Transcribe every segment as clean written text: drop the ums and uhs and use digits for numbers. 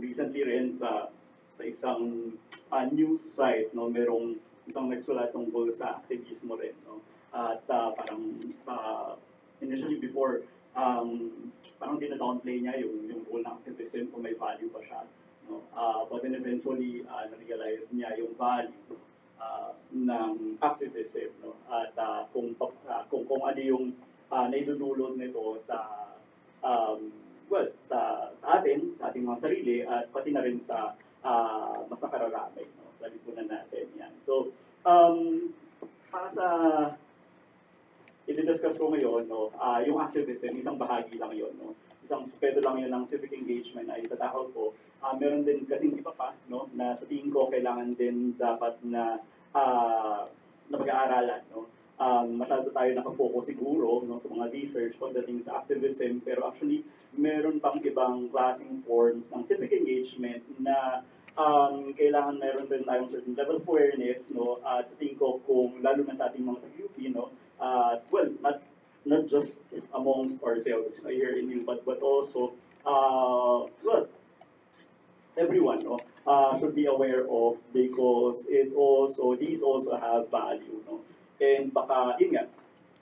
recently rin sa isang news site, no, merong isang nagsulat tungkol sa aktivismo rin, no? At parang initially before, parang dina-downplay niya yung role ng activism kung may value pa siya, no? But then eventually, na-realize niya yung value ng activism, no? At kung ano yung naidudulot nito sa sa atin, sa ating mga sarili, at pati na rin sa mas nakararami, no? Sa lipunan natin. Yan. So, para sa i-discuss ko ngayon, no, yung activism, isang bahagi lang yun. No? Isang aspeto lang yun ng civic engagement na itatahol ko. Meron din kasing iba pa, no, na sa tingin ko kailangan din dapat na pag-aaralan. No? Masyado tayo nakafocus siguro, no, sa mga research pagdating sa activism, pero actually meron pang ibang klaseng forms ng civic engagement na kailangan meron din tayong certain level of awareness, no, at sa tingin ko kung lalo na sa ating mga tag-UP, no, well, not just amongst ourselves here in you, but also well, everyone, no, should be aware of, because these also have value, no. And baka, yun nga,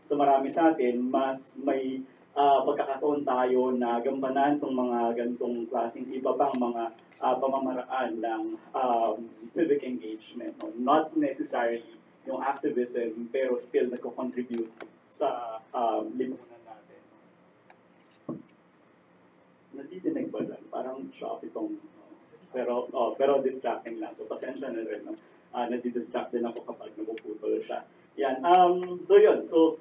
sa marami sa atin, mas may pagkakataon tayo na gampanan itong mga ganitong klaseng iba pang mga pamamaraan ng civic engagement. No? Not necessarily yung activism, pero still nagko-contribute sa lipunan natin. Natitinag ba lang? Parang shop itong, pero distracting lang. So pasensya na rin. No? Nadidistract din ako kapag napuputol siya. Yan. So yun. So,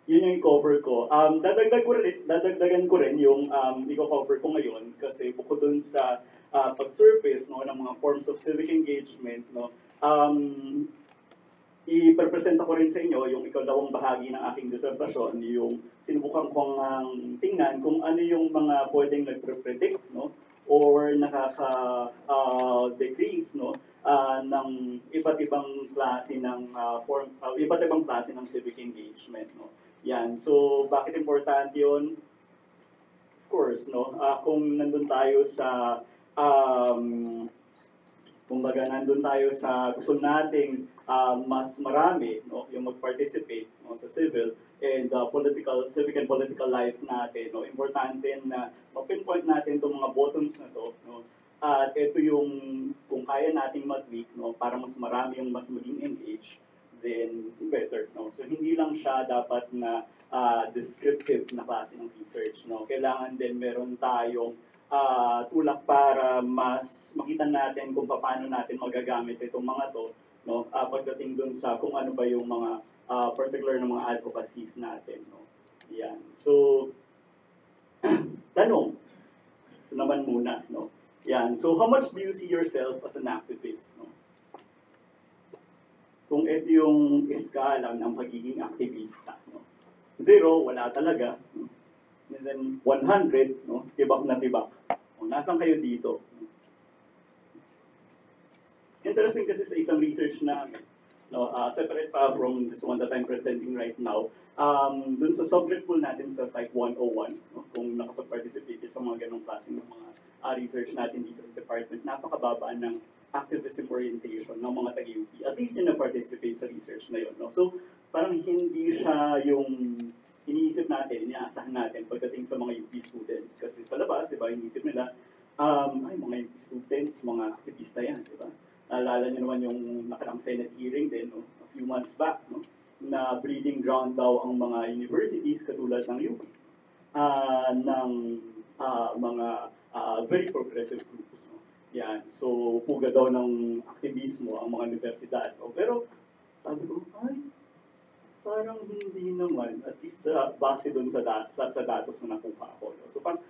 yun yung i-cover ko. Dadagdagan ko rin yung i-cover ko ngayon kasi bukod dun sa pag-surface, no, ng mga forms of civic engagement, no, i-presenta ko rin sa inyo yung ikalawang bahagi ng aking disertasyon, yung sinubukan kong tingnan kung ano yung mga pwedeng nagpre-predict, no, or nakaka-decrease, no, ng iba't ibang klase ng iba't ibang klase ng civic engagement, no. Yan. So bakit importante 'yon? Of course, no. Kung nandun tayo sa kumbaga nandun tayo sa gusto nating mas marami, no, yung mag-participate, no, sa civil and civic and political life natin, no. Importante na ma-pinpoint natin itong mga bottoms na to, no. At ito yung kung kaya nating mag-tweak, no, para mas marami yung mas maging engaged, then better, no. So hindi lang siya dapat na descriptive na klase ng research, no. Kailangan din meron tayong tulak para mas makita natin kung paano natin magagamit itong mga to, no, pagdating dun sa kung ano ba yung mga particular na mga advocacies natin, no. Yan. So tanong ito naman muna, no. Yan. So, how much do you see yourself as an activist? No? Kung ito yung skala ng pagiging aktivista. No? 0, wala talaga. No? And then, 100, no? Tibak na tibak. O, nasan kayo dito? No? Interesting kasi sa isang research na no, separate pa from this one that I'm presenting right now, dun sa subject pool natin sa Psych 101, no? Kung nakapag-participate sa mga ganong klase ng mga research natin dito sa department, napakababa ng activism orientation ng mga taga-UP. At least yung na-participate sa research na yun. No? So, parang hindi siya yung iniisip natin, inaasahan natin pagdating sa mga UP students. Kasi sa labas, diba, iniisip nila, ay, mga UP students, mga aktivista yan, diba? Naalala niyo naman yung nakarang Senate hearing din, no? A few months back, no? Na breeding ground daw ang mga universities katulad ng UP, ng mga very progressive groups. No? Yan. So, puga daw ng aktivismo ang mga universidad. No? Pero, sabi ko, ay, parang hindi naman. At least, base dun sa datos na nakuha ko. No? So, parang,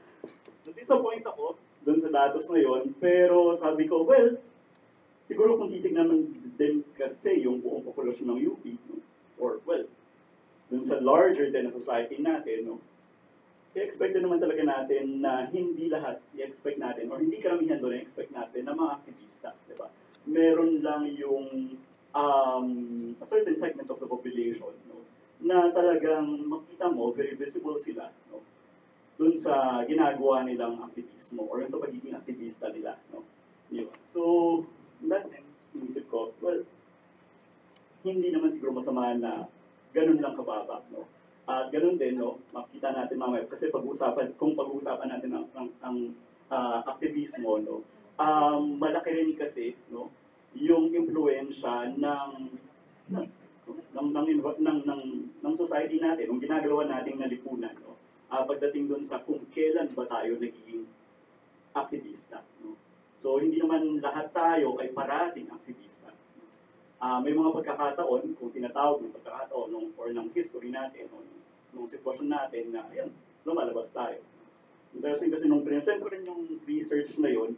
na-disappoint ako dun sa datos na yon. Pero, sabi ko, well, siguro kung titignan naman din kasi yung buong populasyon ng UP, no? Or, well, dun sa larger din na society natin, no? I-expect naman talaga natin na hindi lahat i-expect natin, or hindi karamihan doon i-expect natin na mga aktivista, di ba? Meron lang yung a certain segment of the population, no, na talagang makita mo, very visible sila, no? dun sa ginagawa nilang aktivismo or sa pagiging aktivista nila. No? Yun. So, in that sense, inisip ko, well, hindi naman siguro masama na ganun lang kababa. No? At ganun din, no, makita natin mamaya, kasi kung pag-uusapan natin ang aktivismo, no, malaki rin kasi no, yung impluensya ng society natin, ng ginagawa nating nalipunan, no? Pagdating doon sa kung kailan ba tayo nagiging aktivista. No? So, hindi naman lahat tayo ay parating aktivista. May mga pagkakataon, kung tinatawag ng pagkakataon or ng history natin, o ng sitwasyon natin na, ayan, lumalabas tayo. Interesting kasi nung present ko rin yung research na yun,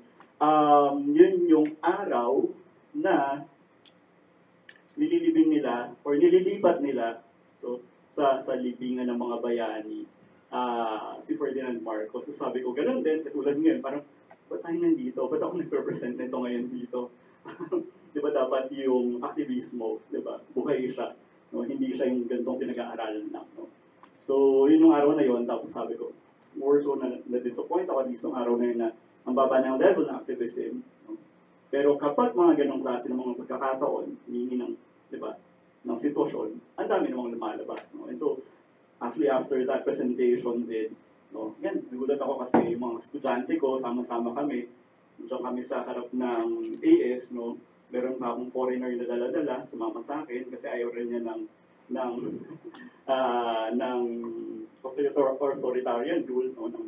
yun yung araw na nililibing nila or nililipat nila so sa libingan ng mga bayani si Ferdinand Marcos. So sabi ko, ganun din, katulad ngayon, parang, ba't tayo nandito? Ba't ako nag-represent nito ngayon dito? Di ba dapat yung aktivismo, di ba, buhay siya. No? Hindi siya yung ganitong pinag-aaralan lang. No? So, yun yung araw na yun, tapos sabi ko, more so na-disappoint ako dito ng araw na yun na ang baba ng level ng activism. No? Pero kapag mga ganong klase ng mga pagkakataon, hindi ng, di ba, ng sitwasyon, ang dami namang lumalabas. No? And so, actually, after that presentation din, no, yan, nagulat ako kasi yung mga estudyante ko, sama-sama kami, diyan kami sa harap ng AS, no, meron pa akong foreigner na dala-dala, sumama sa akin, kasi ayaw rin niya ng authoritarian rule, no, ng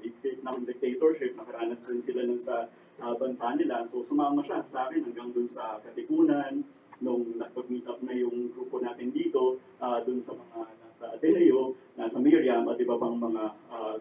dictatorship, nakaranas din sila nun sa bansa nila. So, sumama siya sa akin hanggang dun sa Katipunan, nung nag-meet up na yung grupo natin dito, dun sa mga nasa Ateneo, nasa Miriam, at iba pang mga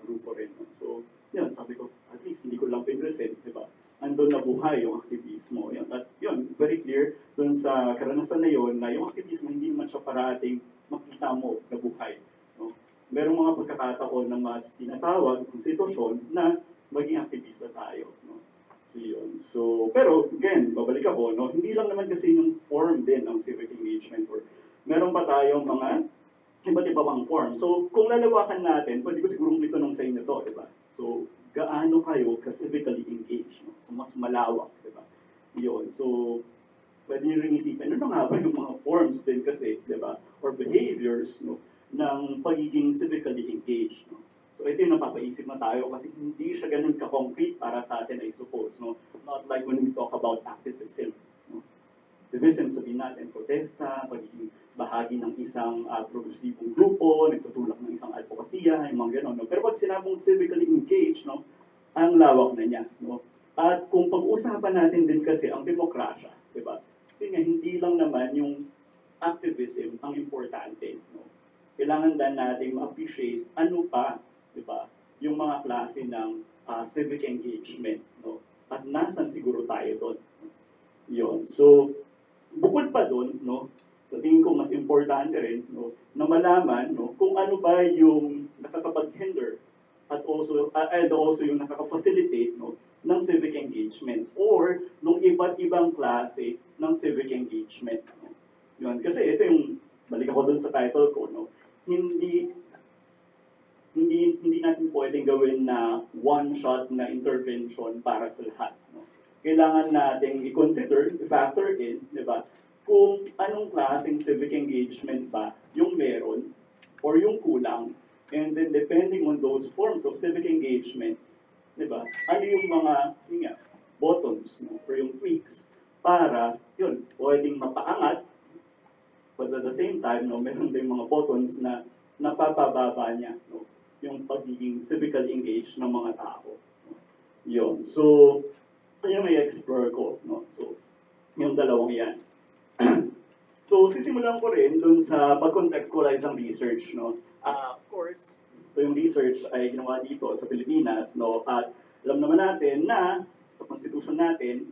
grupo rin. So, yun, sabi ko, at least hindi ko lang pinresent, di ba? Andun na buhay yung aktivismo. Yun. At yun, very clear dun sa karanasan na yun, na yung aktivismo hindi naman siya parating makita mo na buhay. No? Merong mga pagkakataon na mas tinatawag ang sitwasyon na maging aktivista tayo. No? So yun. So, pero again, babalik ako, no? Hindi lang naman kasi yung form din ng civic engagement or meron pa tayong mga iba't iba pang form. So, kung lalawakan natin, pwede ko sigurong itanong sa inyo to, di ba? So, gaano kayo ka-civically engaged? No? So, mas malawak, di ba? Yun. So, pwede nyo rin isipin, ano nga ba yung mga forms din kasi, di ba? Or behaviors, no? Ng pagiging civically engaged, no? So, ito yung napapaisip na tayo kasi hindi siya ganun ka-concrete para sa atin, I suppose, no? Not like when we talk about activism, no? Activism, sabihin natin, protesta, pagiging bahagi ng isang progresibong grupo, nagtutulak ng isang advokasya, yung mga gano'n. No? Pero pag sinabong civically engaged, no, ang lawak na niya. No? At kung pag-usapan natin din kasi ang demokrasya, di ba? Kasi hindi lang naman yung activism ang importante. No? Kailangan din natin ma-appreciate ano pa, di ba, yung mga klase ng civic engagement. No? At nasan siguro tayo doon. No? Yun. So, bukod pa doon, no, so, tingin ko mas importante rin, no, na malaman, no, kung ano ba yung nakakapag-hinder at also yung nakaka-facilitate, no, ng civic engagement or ng iba't ibang klase ng civic engagement. No. Yun. Kasi ito yung, balik ako dun sa title ko, no, hindi natin pwedeng gawin na one-shot na intervention para sa lahat. No. Kailangan nating i-consider, i-factor in, di ba, kung anong klaseng civic engagement ba yung meron or yung kulang. And then depending on those forms of civic engagement, di ba, ano yung mga buttons, no, or yung tweaks para, yun, pwedeng mapaangat, but at the same time, no, meron din mga buttons na napapababa niya, no, yung pagiging civically engaged ng mga tao. No. Yun. So, yun may explore ko. No? So, yung dalawang yan. So, sisimulan ko rin dun sa pag-contextualize ang research, no? Of course, so yung research ay ginawa dito sa Pilipinas, no? At alam naman natin na sa Constitution natin,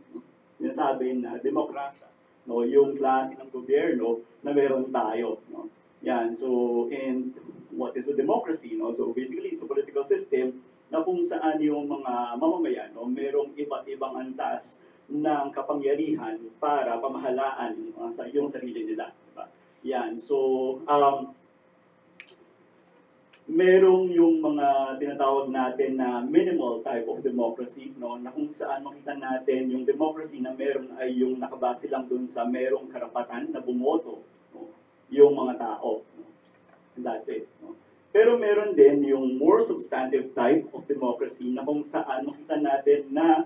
sinasabi na demokrasya, no? Yung klase ng gobyerno na meron tayo, no? Yan, so, and what is a democracy, no? So, basically, it's a political system na kung saan yung mga mamamayan, no? Merong iba't ibang antas ng kapangyarihan para pamahalaan sa yung sarili nila. Diba? Yan. So, merong yung mga tinatawag natin na minimal type of democracy, no, na kung saan makita natin yung democracy na meron ay yung nakabase lang dun sa merong karapatan na bumoto, no, yung mga tao. No. And that's it. No. Pero meron din yung more substantive type of democracy na kung saan makita natin na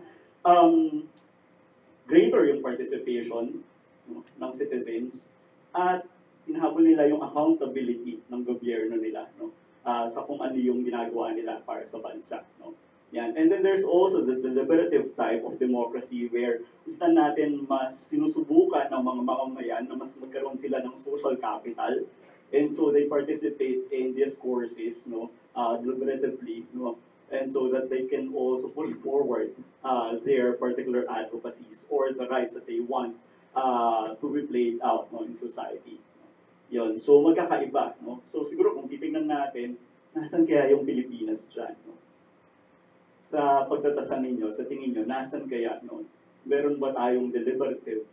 greater yung participation, no, ng citizens at hinahabol nila yung accountability ng gobyerno nila, no, sa kung ano yung ginagawa nila para sa bansa. No? Yan. And then there's also the deliberative type of democracy where kita natin mas sinusubukan ng mga mamamayan na mas magkaroon sila ng social capital, and so they participate in discourses, no, deliberatively, no, and so that they can also push forward their particular advocacies or the rights that they want to be played out, no, in society. Yun. So, magkakaiba. No? So, siguro kung titingnan natin, nasan kaya yung Pilipinas dyan? No? Sa pagtatasan ninyo, sa tingin nyo, nasan kaya? No? Meron ba tayong deliberative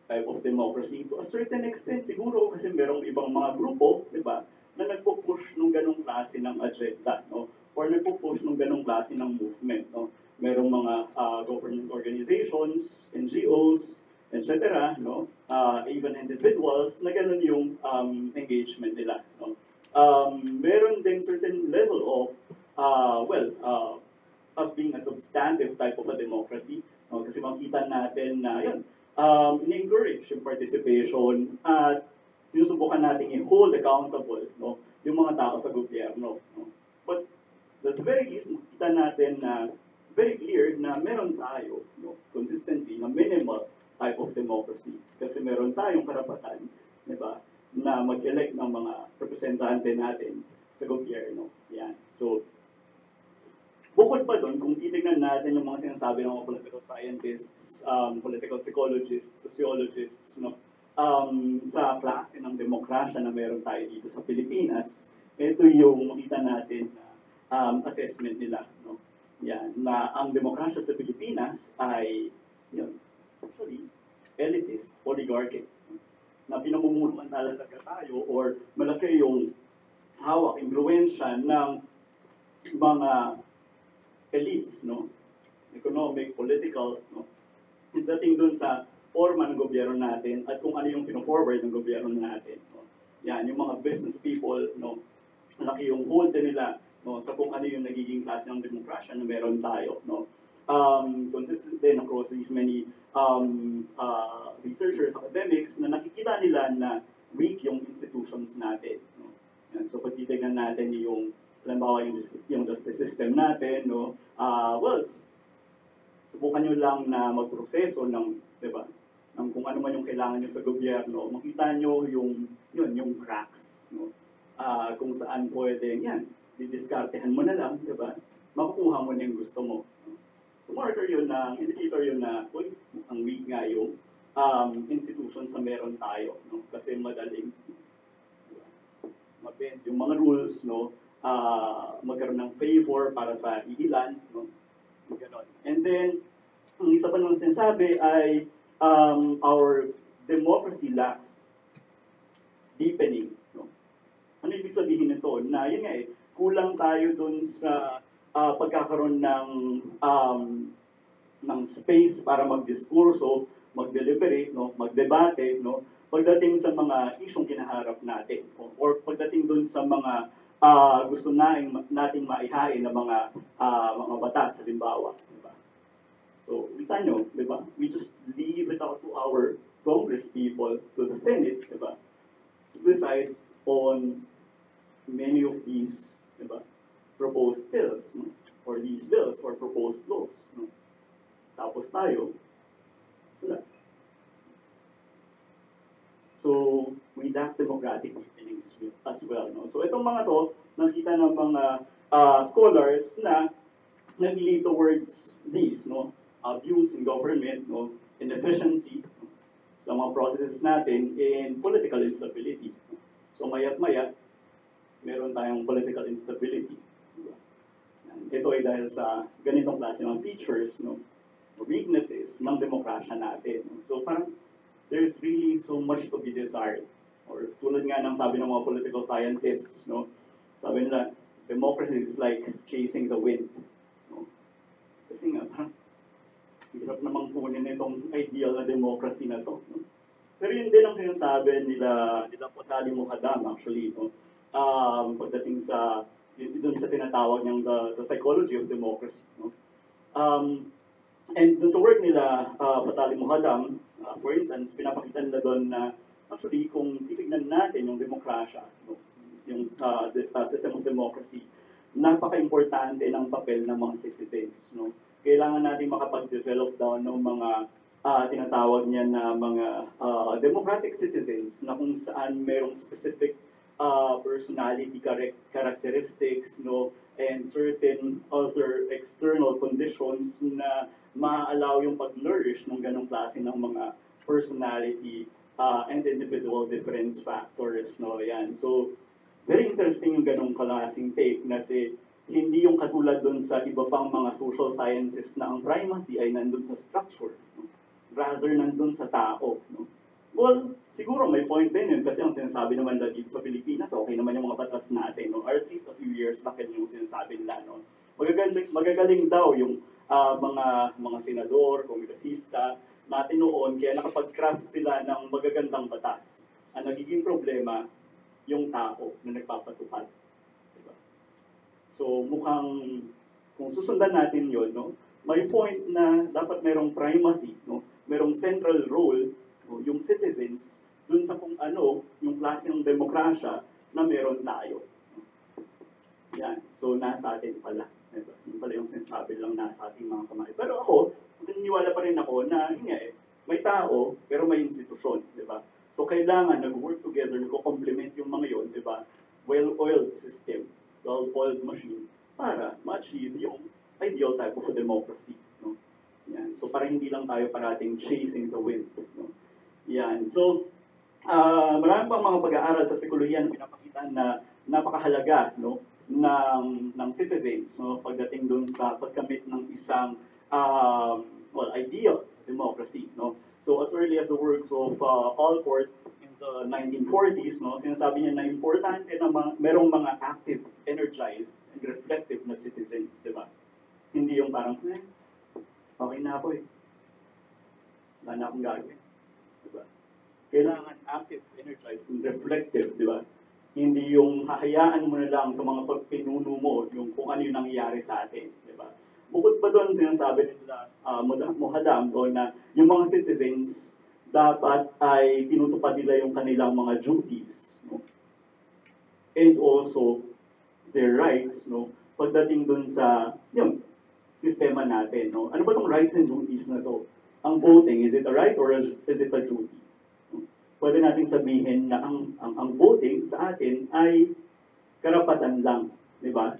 type of democracy? To a certain extent, siguro, kasi merong ibang mga grupo, di ba, na nagpo-push ng ganong klase ng agenda, no? Or nagpo-push ng ganong klase ng movement. No? Merong mga government organizations, NGOs, etc., no? Even individuals, na ganun yung engagement nila. No? Meron din certain level of, us being a substantive type of a democracy, no? Kasi makita natin na, yun, in-encourage yung participation at sinusubukan natin i-hold accountable, no? Yung mga tao sa gobyerno. No? But, at the very least, makita natin na very clear na meron tayo, no, consistently, na minimal type of democracy. Kasi meron tayong karapatan, di ba, na mag-elect ng mga representante natin sa gobyerno. Yan. So, bukod pa doon, kung titignan natin yung mga sinasabi ng mga political scientists, political psychologists, sociologists, no, sa klase ng demokrasya na meron tayo dito sa Pilipinas, ito yung makita natin na assessment nila. No? Yan, na ang demokrasya sa Pilipinas ay, yun, actually, elitist, oligarchic, na pinamumunuan talaga tayo or malaki yung hawak, impluensya ng mga elites, no? Economic, political, no? Dating dun sa forma ng gobyerno natin at kung ano yung pino-forward ng gobyerno natin. No? Yan, yung mga business people, no? Malaki yung hold nila, no, sa kung ano yung nagiging klase ng demokrasya na meron tayo. No? Consistent din across these many researchers, academics, na nakikita nila na weak yung institutions natin. No? Yan. So pag titignan natin yung, halimbawa yung justice system natin, no? Subukan nyo lang na magproseso ng, di ba, ng kung ano man yung kailangan nyo sa gobyerno, makita nyo yung cracks, no? Kung saan pwede, yan, didiskartehan mo na lang, di ba? Makukuha mo na yung gusto mo. So, marker yun na, indicator yun na, uy, ang weak nga yung institutions na meron tayo, no? Kasi madaling mabend yung mga rules, no? Magkaroon ng favor para sa iilan, no? Ganon. And then, ang isa pa naman sinasabi ay our democracy lacks deepening, no? Ano ibig sabihin nito? Na yun nga kulang tayo dun sa pagkakaroon ng space para magdiskurso, mag-deliberate, no, magdebate, no, pagdating sa mga isyong kinaharap natin, or pagdating dun sa mga gusto nating maihain na mga batas, halimbawa, diba? So, kita nyo, diba? We just leave it out to our Congress people, to the Senate, diba? To decide on many of these, diba, proposed bills, no? Or these bills or proposed laws. No? Tapos tayo, wala. So, we lack democratic deepenings as well. No? So, itong mga to, nakita ng mga scholars na nag-lead towards these, no? Abuse in government, no? Inefficiency, no? Sa mga processes natin, in political instability. No? So, mayat-maya, meron tayong political instability. Diba? Ito ay dahil sa ganitong klase ng features, no? Weaknesses ng demokrasya natin. No? So, parang, there's really so much to be desired. Or tulad nga ng sabi ng mga political scientists, no? Sabi nila, democracy is like chasing the wind. No? Kasi nga, parang hirap namang kunin itong ideal na democracy na to. No? Pero yun din ang sinasabi nila Patali Mukadam actually, no? Pagdating sa, yun dun sa tinatawag niyang the psychology of democracy. No? And dun sa work nila, Patali Mukadam, for instance, pinapakita nila doon na actually kung titignan natin yung demokrasya, no? Yung system of democracy, napaka-importante ng papel ng mga citizens. No? Kailangan natin makapag-develop daw ng mga tinatawag niya na mga democratic citizens na kung saan merong specific personality characteristics, no, and certain other external conditions na ma-allow yung pag-nourish ng ganong klase ng mga personality and individual difference factors, no, yan. So, very interesting yung ganong klaseng take na hindi yung katulad dun sa iba pang mga social sciences na ang primacy ay nandun sa structure, no? Rather nandun sa tao. No? Well, siguro may point din yun kasi ang sinasabi naman na dito sa Pilipinas, okay naman yung mga batas natin, no? Or at least a few years back yun yung sinasabi nila. No? Magagaling daw yung mga senador, kongresista natin noon, kaya nakapag-craft sila ng magagandang batas. Ang nagiging problema, yung tao na nagpapatupad. Diba? So mukhang, kung susundan natin yun, no, may point na dapat merong primacy, no, merong central role, no, yung citizens, dun sa kung ano, yung klase ng demokrasya na meron tayo. Yan. So nasa atin pala. Diba? Yung pala yung sinasabi lang nasa ating mga kamay. Pero ako, naniniwala pa rin ako na, may tao, pero may institusyon, di ba? So kailangan nag-work together, nag-complement yung mga yun, di ba? Well-oiled system, well-oiled machine, para ma-achieve yung ideal type of a democracy. No? Yan. So para hindi lang tayo parating chasing the wind. No? Yan. So, marami pang mga pag-aaral sa psikolohiya na pinapakita na napakahalaga, no, ng citizens, no, pagdating dun sa pagkamit ng isang ideal democracy. No? So as early as the works of Allport in the 1940s, no, sinasabi niya na importante na merong mga active, energized, and reflective na citizens. Diba? Hindi yung parang, okay na ako eh. Wala na akong gagawin. Diba? Kailangan active, energized, and reflective. Diba? Hindi yung hahayaan mo na lang sa mga pagpinuno mo yung kung ano yung nangyayari sa atin. Diba? Bukod pa doon, sinasabi nila Mukadam na yung mga citizens dapat ay tinutupad nila yung kanilang mga duties, no? And also their rights, no? Pagdating doon sa yung sistema natin. No? Ano ba itong rights and duties na to? Ang voting, is it a right or is it a duty? No? Pwede nating sabihin na ang voting sa atin ay karapatan lang, di ba?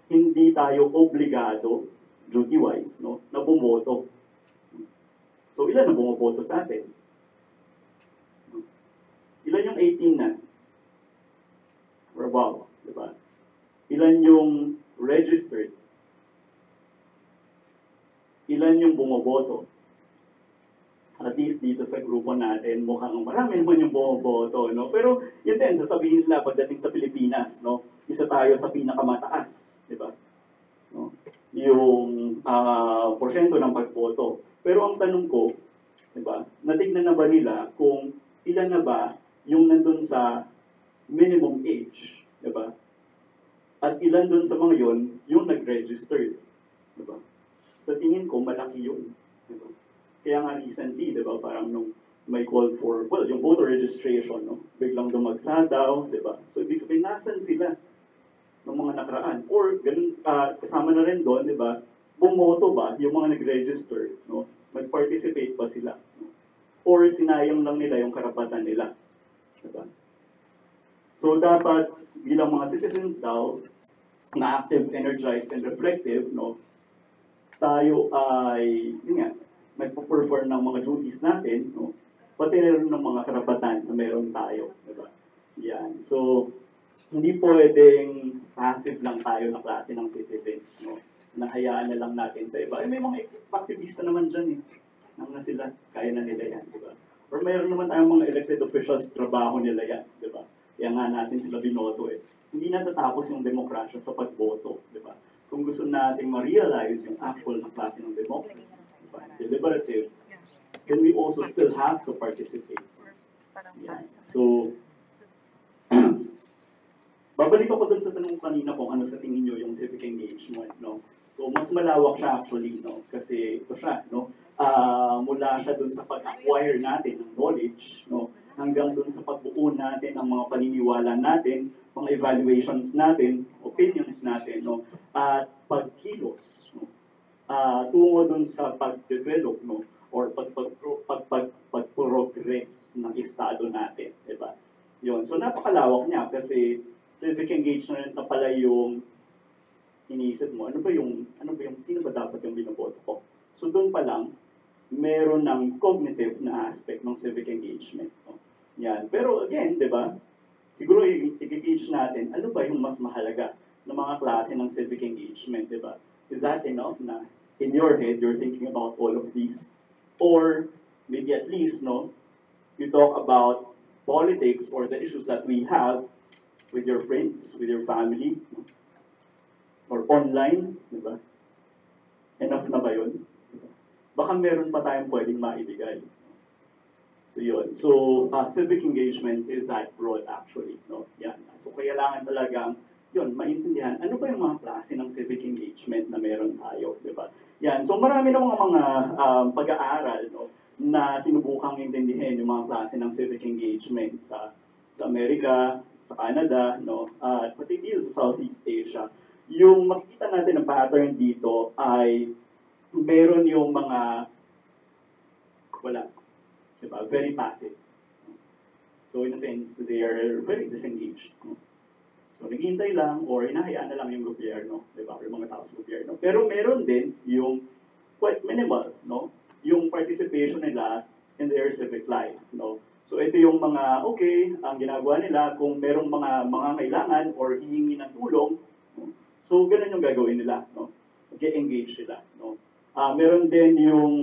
Hindi tayo obligado duty-wise, no, na bumoto. So, ilan na bumoboto sa atin? Ilan yung 18 na? Or above, di ba? Ilan yung registered? Ilan yung bumoboto? At least dito sa grupo natin, mukhang marami naman yung bumoboto, no? Pero, yun din, sasabihin nila pagdating sa Pilipinas, no? Isa tayo sa pinakamataas, di ba? No? Yung porsyento ng pagboto. Pero ang tanong ko, diba, natignan na ba nila kung ilan na ba yung nandun sa minimum age, diba? At ilan dun sa mga yon yung nag-register, diba? Sa tingin ko, malaki yun. Diba? Kaya nga recently, diba, parang nung may call for, yung voter registration, no? Biglang dumagsa daw, diba? So, ibig sabihin, nasan sila ng mga nakaraan? Or, ganun, kasama na rin doon, di ba, bumoto ba yung mga nag-register, no? Mag-participate ba sila? No? Or sinayang lang nila yung karapatan nila? Diba? So, dapat, bilang mga citizens daw, na active, energized, and reflective, no, tayo ay, yun nga, nagpo-perform ng mga duties natin, no, pati na rin ng mga karapatan na meron tayo. Diba? Yan. So, hindi pwedeng passive lang tayo na klase ng citizens, no? Nahayaan na lang natin sa iba. May mga activista naman dyan eh. Nang na sila, kaya na nila yan, di ba? Or mayroon naman tayong mga elected officials, trabaho nila yan, di ba? Kaya nga natin sila binoto eh. Hindi natatapos yung demokrasya sa pagboto, di ba? Kung gusto nating ma-realize yung actual na klase ng democracy, di ba? Deliberative, then we also still have to participate. Yeah. So, babalik ako dun sa tanong kanina kung ano sa tingin nyo yung civic engagement, no? So, mas malawak siya actually, no? Kasi ito siya, no? Mula siya dun sa pag-acquire natin ng knowledge, no? Hanggang dun sa pagbuo natin ng mga paniniwala natin, mga evaluations natin, opinions natin, no? At pagkilos, no? Tungo dun sa pag-develop, no? Or pag-progress ng estado natin, di ba? Yun. So, napakalawak niya kasi civic engagement na pala yung iniisip mo, sino ba dapat yung binoboto ko? So doon pa lang, meron ng cognitive na aspect ng civic engagement. No? Yan. Pero again, di ba, siguro i-gauge natin, ano ba yung mas mahalaga ng mga klase ng civic engagement, di ba? Is that enough na in your head, you're thinking about all of these? Or maybe at least, no, you talk about politics or the issues that we have with your friends, with your family, or online, di ba? Enough na ba yun? Baka meron pa tayong pwedeng maibigay. So yun. So, civic engagement is that broad actually. No? Yan. So, kailangan talagang, yun, maintindihan, ano ba yung mga klase ng civic engagement na meron tayo, di ba? Yan. So, marami na mga pag-aaral, no, na sinubukang intindihin yung mga klase ng civic engagement sa Amerika, sa Canada, no, at pati dito sa Southeast Asia. Yung makikita natin na pattern dito ay meron yung mga wala, diba? Very passive. So in a sense, they are very disengaged. No? So naghihintay lang or hinahayaan na lang yung gobyerno, diba? Or yung mga tao sa gobyerno. Pero meron din yung quite minimal, no? Yung participation nila in their civic life, no? So ito yung mga, okay, ang ginagawa nila kung merong mga kailangan or hihingi ng tulong, no? So ganun yung gagawin nila, no? Mag-engage sila, no? Meron din yung,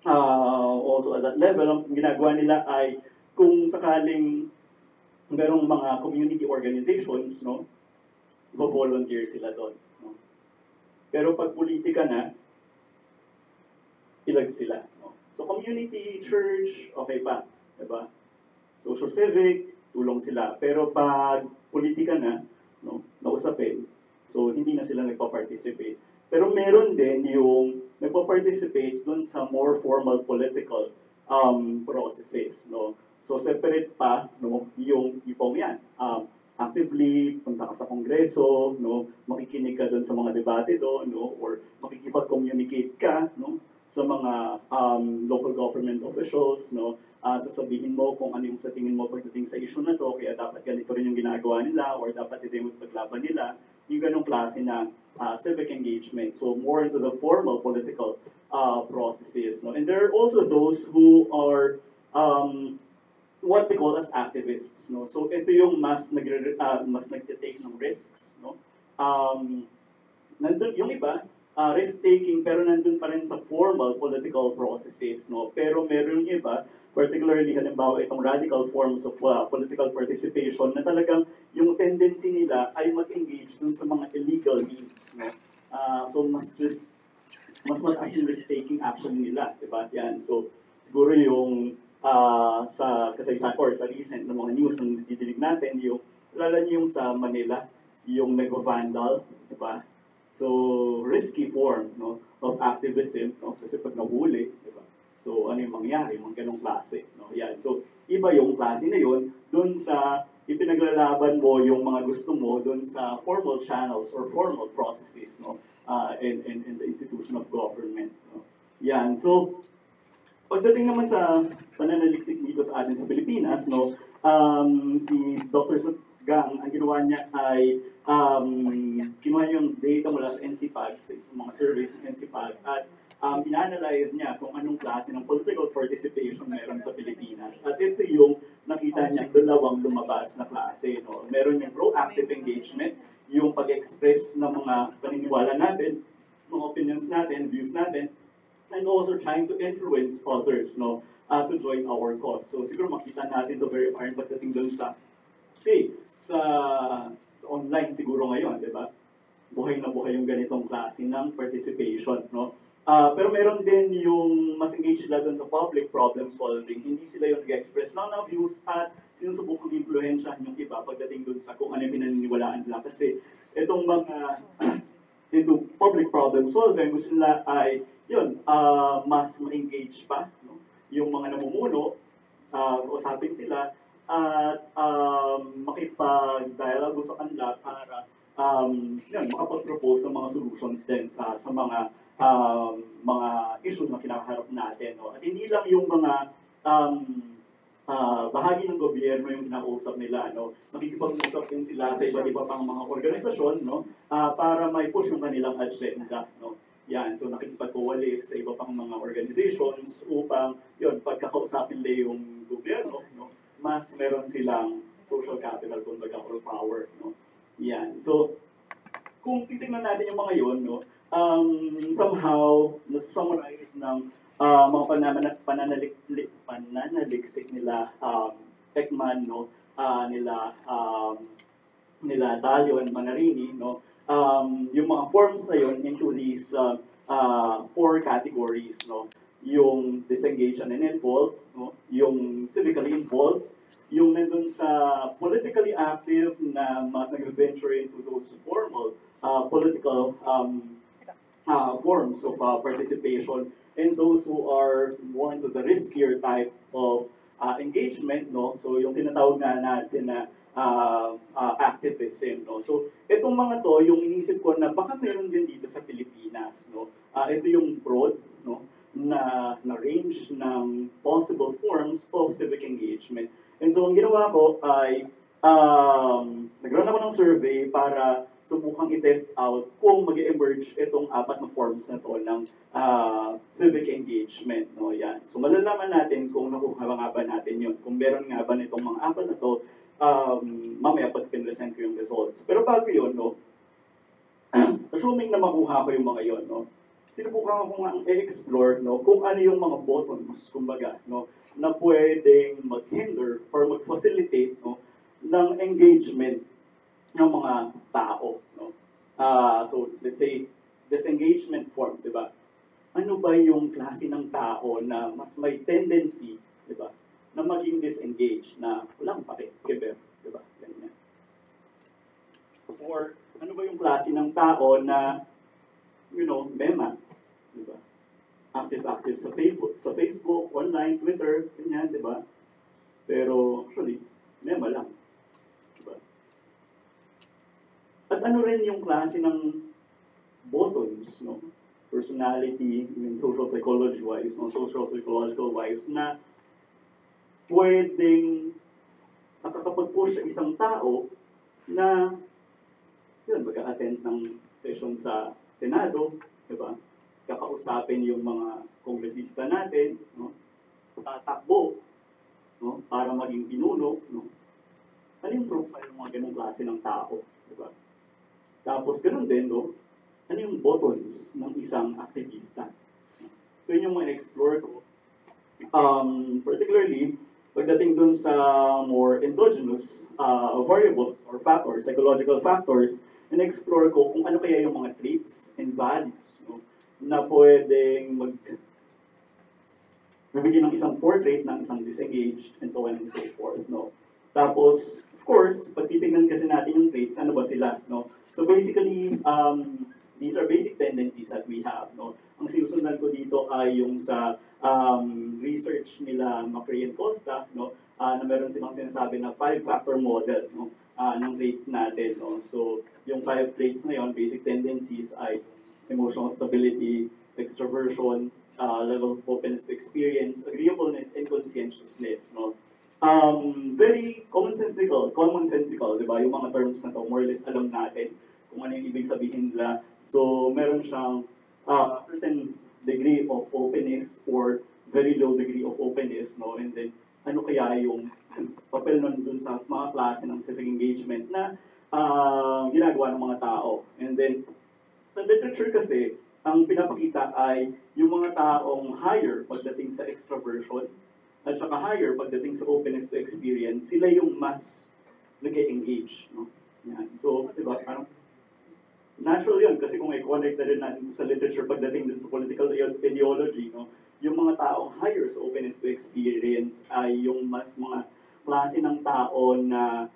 also at that level, ang ginagawa nila ay kung sakaling merong mga community organizations, no? Volunteer sila doon, no? Pero pag politika na, ilag sila, no? So community, church, okay pa. Diba? Social civic, tulong sila. Pero pag politika na, no, nausapin, so hindi na sila nagpa-participate. Pero meron din yung nagpa-participate dun sa more formal political processes. No? So separate pa, no, yung ipong yan. Actively, punta ka sa kongreso, no, makikinig ka dun sa mga debate doon, no, or makikipag-communicate ka, no, sa mga local government officials, no, sasabihin mo kung ano yung sa tingin mo pagdating sa issue na to, kaya dapat ganito rin yung ginagawa nila, or dapat ito yung paglaban nila, yung ganong klase na civic engagement. So more into the formal political processes. No? And there are also those who are what we call as activists. No? So ito yung mas nagtitake ng risks. No? Nandun, yung iba, risk-taking pero nandun pa rin sa formal political processes. No? Pero meron yung iba, particularly halimbawa itong radical forms of political participation na talagang yung tendency nila ay mag-engage dun sa mga illegal means. No? So mas mataas yung risk-taking action nila. Diba? Yan. So siguro yung sa kasaysayan or sa recent na mga news na didinig natin, yung lalo niyo yung sa Manila, yung nag-vandal, diba? So risky form, no, of activism, no? Kasi pag nahuli, diba? So, ano yung mangyari? Mga ganong klase. No? Yan. So, iba yung klase na yun dun sa ipinaglalaban mo yung mga gusto mo dun sa formal channels or formal processes, no? In the institution of government. No? Yan. So, pagdating naman sa pananaliksik dito sa atin sa Pilipinas, no, si Dr. Gang, ang ginawa niya ay kinuha yung data mula sa NCPAG, sa mga surveys ng NCPAG, at ina-analyze niya kung anong klase ng political participation meron sa Pilipinas. At ito yung nakita niya dalawang lumabas na klase. No? Meron yung proactive engagement, yung pag-express ng mga paniniwala natin, mga opinions natin, views natin, and also trying to influence others, no, to join our cause. So siguro makita natin to verify pagdating dun sa Okay, sa online siguro ngayon, di ba? Buhay na buhay yung ganitong klase ng participation, no? Pero meron din yung mas engaged sila dun sa public problem solving. Hindi sila yung nag-express lang ng views at sinusubukang influensyahan yung iba pagdating dun sa kung ano yung pinaniniwalaan nila. Kasi itong mga into public problem solving, gusto nila ay yun, mas ma-engage pa, no? Yung mga namumuno, usapin sila at makipag-dialogue sa kanila para yun, makapag-propose ng mga solutions din sa mga issues na kinakaharap natin. No? At hindi lang yung mga bahagi ng gobyerno yung kinakausap nila. No? Makikipag-usap din sila sa iba't iba pang mga organisasyon, no? Para may push yung kanilang agenda. No? Yan, so nakikipag-coalesce sa iba pang mga organizations upang yun, pagkakausapin nila yung gobyerno, no? Mas meron silang social capital, kumbaga, or power. No? Yan. So, kung titingnan natin yung mga yun, no, somehow, nasa-summarize ng mga pananaliksik nila, Ekman, no, nila Dalio and Manarini, no, yung mga forms na yun into these 4 categories, no, yung disengaged and uninvolved, no, yung civically involved, yung nandun sa politically active na mas nag-venture into those formal political forms of participation, and those who are more into the riskier type of engagement, no? So yung tinatawag na natin na activism, no? So itong mga to, yung inisip ko na baka meron din dito sa Pilipinas, no? Ito yung broad, no, na range ng possible forms of civic engagement. And so ang ginawa ko ay nag-run ako ng survey para subukang i-test out kung mag-emerge itong 4 na forms na to ng civic engagement. No? Yan. So malalaman natin kung nakuha nga ba natin yun. Kung meron nga ba nitong mga 4 na to, mamaya pag pinresent ko yung results. Pero bago yun, no, assuming na makuha ko yung mga yun, no, sinubukan ko nga i-explore, no, kung ano yung mga buttons, kumbaga, no, na pwedeng mag-hinder or mag-facilitate, no, ng engagement ng mga tao. No? So, let's say, disengagement form, di ba? Ano ba yung klase ng tao na mas may tendency, di ba, na maging disengaged, na walang pakikiber, di ba? Ganyan. Or, ano ba yung klase ng tao na, you know, mema, di ba? Active sa Facebook, online, Twitter, ganyan, di ba? Pero, actually, mema lang. Diba? At ano rin yung klase ng buttons, no? Personality, social psychology-wise, no? Social psychological-wise, na pwedeng nakakapag-push sa isang tao na yun, mag-attend ng session sa Senado, di ba? Kakausapin yung mga kongresista natin, no? Tatakbo, no? Para maging pinuno, no? Ano yung profile ng mga ganong klase ng tao, di ba? Tapos ganun din, no? Ano yung buttons ng isang aktivista? So yun yung mga explore ko. Particularly, pagdating dun sa more endogenous variables or factors, psychological factors, in-explore ko kung ano kaya yung mga traits and values, no, na pwedeng magbigay ng isang portrait ng isang disengaged and so on and so forth. No? Tapos, of course, pag titignan kasi natin yung traits, ano ba sila? No? So basically, these are basic tendencies that we have. No? Ang sinusundan ko dito ay yung sa research nila Macri and Costa, no? Na meron silang sinasabi na 5-factor model, no? Ng traits natin. No? So, yung 5 traits na yon, basic tendencies ay emotional stability, extroversion, level of openness to experience, agreeableness, and conscientiousness. No? Very commonsensical, di ba? Yung mga terms na to, more or less alam natin kung ano yung ibig sabihin nila. So, meron siyang certain degree of openness or very low degree of openness, no? And then, ano kaya yung papel nun dun sa mga klase ng civic engagement na ginagawa ng mga tao. And then, sa literature kasi, ang pinapakita ay yung mga taong higher pagdating sa extroversion at saka higher pagdating sa openness to experience, sila yung mas nag-engage, no? Yan. So, di ba, parang natural yun, kasi kung i-connect na rin natin sa literature pagdating din sa political ideology, no, yung mga taong higher sa openness to experience ay yung mas mga klase ng tao na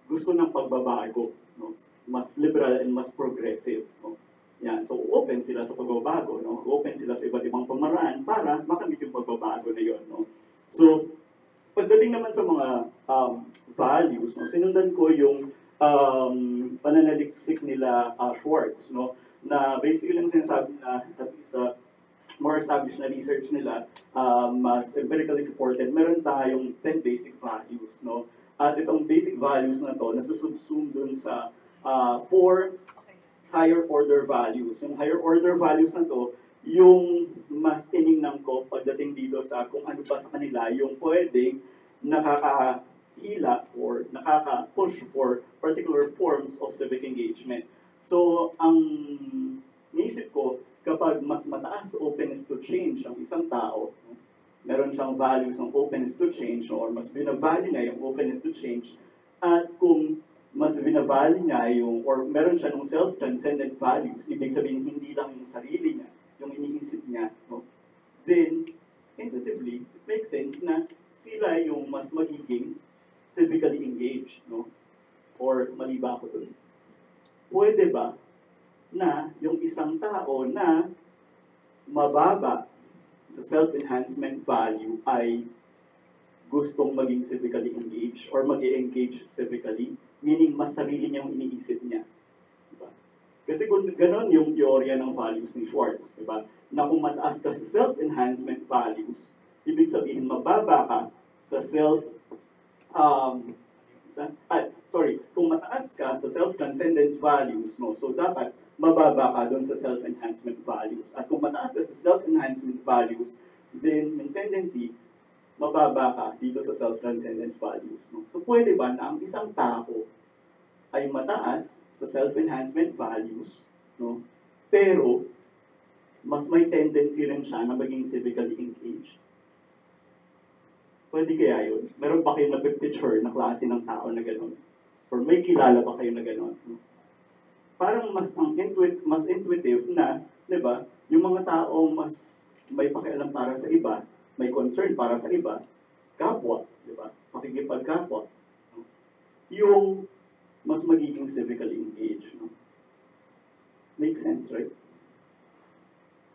gusto ng pagbabago, no, mas liberal and mas progressive. No. Yan. So, open sila sa pagbabago, no? Open sila sa iba't ibang pamaraan para makamit yung pagbabago na yun. No? So, pagdating naman sa mga values, no, sinundan ko yung pananaliksik nila Schwartz, no, na basically ang sinasabi na at least more established na research nila, mas empirically supported, meron tayong 10 basic values. No? At itong basic values na to, nasusubsume dun sa 4 higher order values. Yung higher order values na to, yung mas tiningnan ko pagdating dito sa kung ano ba sa kanila yung pwedeng nakakahila or nakaka-push for particular forms of civic engagement. So, ang naisip ko, kapag mas mataas openness to change ang isang tao, meron siyang values ng openness to change or mas binabali niya yung openness to change, at kung mas binabali niya yung, or meron siya ng self-transcendent values, ibig sabihin hindi lang yung sarili niya, yung iniisip niya, no? Then, intuitively, it makes sense na sila yung mas magiging civically engaged, no? Or mali ba ako dun? Pwede ba na yung isang tao na mababa sa self-enhancement value ay gustong maging civically engaged or mag-engage civically, meaning mas sarili niyang iniisip niya. Diba? Kasi ganon yung teorya ng values ni Schwartz, diba? Na kung mataas ka sa self-enhancement values, ibig sabihin mababa ka sa kung mataas ka sa self-transcendence values, no, so dapat mababa ka doon sa self-enhancement values. At kung mataas ka sa self-enhancement values, then yung tendency, mababa ka dito sa self-transcendent values. No? So pwede ba na ang isang tao ay mataas sa self-enhancement values, no, pero mas may tendency rin siya na maging civically engaged? Pwede kaya yun? Meron ba kayong napipicture na klase ng tao na gano'n? Or may kilala ba kayo na gano'n? No? Parang mas intuitive na, di ba, yung mga tao mas may pakialam para sa iba, may concern para sa iba, kapwa, di ba? Pakikipagkapwa. No? Yung mas magiging civically engaged. No? Make sense, right?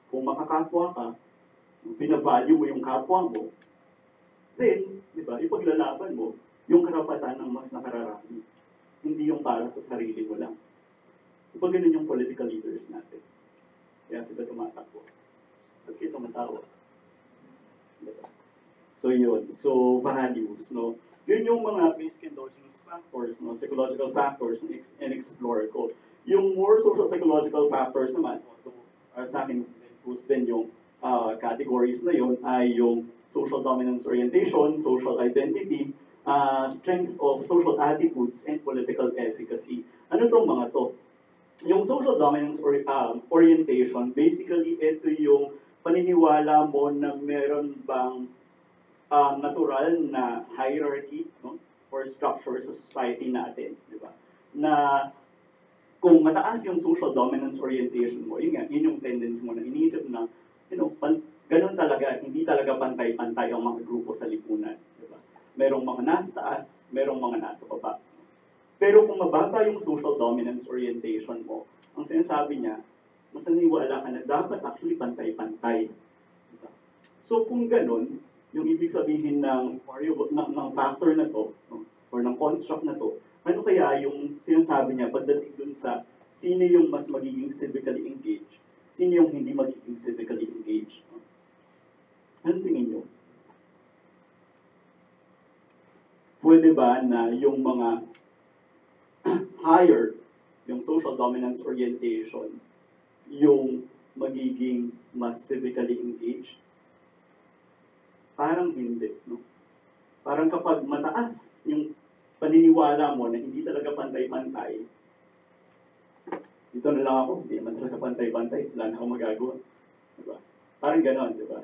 Kung makakapwa ka, binavalue mo yung kapwa mo, then, di ba, ipaglalaban mo yung karapatan ng mas nakararami. Hindi yung para sa sarili mo lang. Diba ganun yung political leaders natin? Kaya sila tumatakbo. Ba't kayo tumatawa? Diba? So yun. So values, no? Yun yung mga basic endogenous factors, no? Psychological factors and explore ko. Yung more social psychological factors naman, sa akin, din yung categories na yun ay yung social dominance orientation, social identity, strength of social attitudes, and political efficacy. Ano tong mga to? Yung social dominance orientation, basically, ito yung paniniwala mo na meron bang natural na hierarchy, no, or structure sa society natin, di ba? Na kung mataas yung social dominance orientation mo, yun yung tendency mo na iniisip na, ganun talaga, hindi talaga pantay-pantay ang mga grupo sa lipunan. Diba? Merong mga nasa taas, merong mga nasa baba. Pero kung mababa yung social dominance orientation mo, ang sinasabi niya, mas naniwala ka na dapat actually pantay-pantay. Diba? So kung ganun, yung ibig sabihin ng factor na to, or ng construct na to, ano kaya yung sinasabi niya pagdating dun sa sino yung mas magiging civically engaged, sino yung hindi magiging civically engaged? Ano tingin nyo? Pwede ba na yung mga higher, yung social dominance orientation, yung magiging mas civically engaged? Parang hindi, no? Parang kapag mataas yung paniniwala mo na hindi talaga pantay-pantay, dito na lang ako, hindi naman talaga pantay-pantay, wala na akong magagawa. Diba? Parang ganon, diba?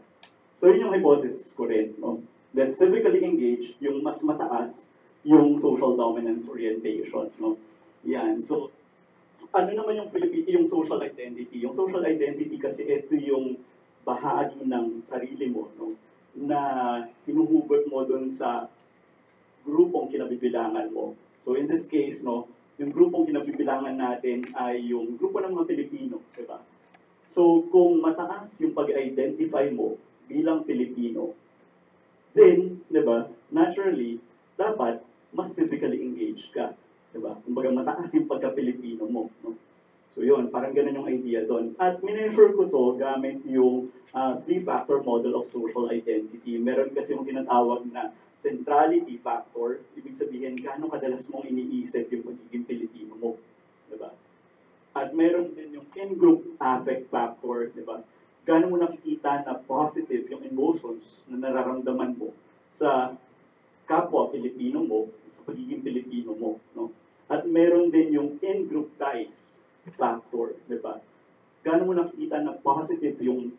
So yun yung hypothesis ko rin. No? The civically engaged, yung mas mataas, yung social dominance orientation, no? Yan. So, ano naman yung yung social identity? Yung social identity kasi ito yung bahagi ng sarili mo, no? Na hinuhugot mo dun sa grupong kinabibilangan mo. So in this case, no, yung grupong kinabibilangan natin ay yung grupo ng mga Pilipino, di ba? So kung mataas yung pag-identify mo bilang Pilipino, then, di ba, naturally, dapat mas civically engaged ka. Di ba? Kumbaga mataas yung pagka-Pilipino mo. No? So yun, parang ganun yung idea doon. At minensure ko to gamit yung three-factor model of social identity. Meron kasi yung tinatawag na centrality factor, ibig sabihin gaano kadalas mong iniisip yung pagiging Pilipino mo. Diba? At meron din yung in-group affect factor, diba? Gaano mo nakikita na positive yung emotions na nararamdaman mo sa kapwa Pilipino mo, sa pagiging Pilipino mo. No? At meron din yung in-group ties factor, di ba? Gaano mo nakikita na positive yung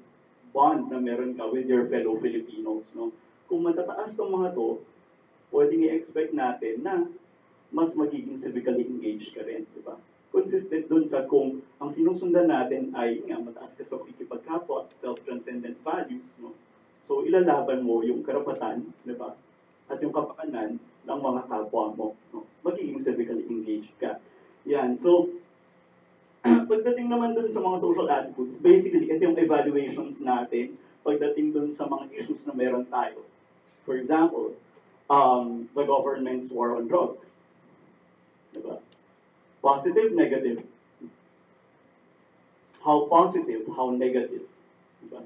bond na meron ka with your fellow Filipinos, no? Kung matataas tong mga to, pwedeng i-expect natin na mas magiging civically engaged ka rin, di ba? Consistent dun sa kung ang sinusundan natin ay nga mataas ka sa pakikipagkapwa, self-transcendent values, no? So ilalaban mo yung karapatan, di ba? At yung kapakanan ng mga kapwa mo, no? Magiging civically engaged ka. Yan. So, pagdating naman dun sa mga social attitudes, basically, ito yung evaluations natin pagdating dun sa mga issues na meron tayo. For example, the government's war on drugs. Diba? Positive, negative. How positive, how negative. Diba?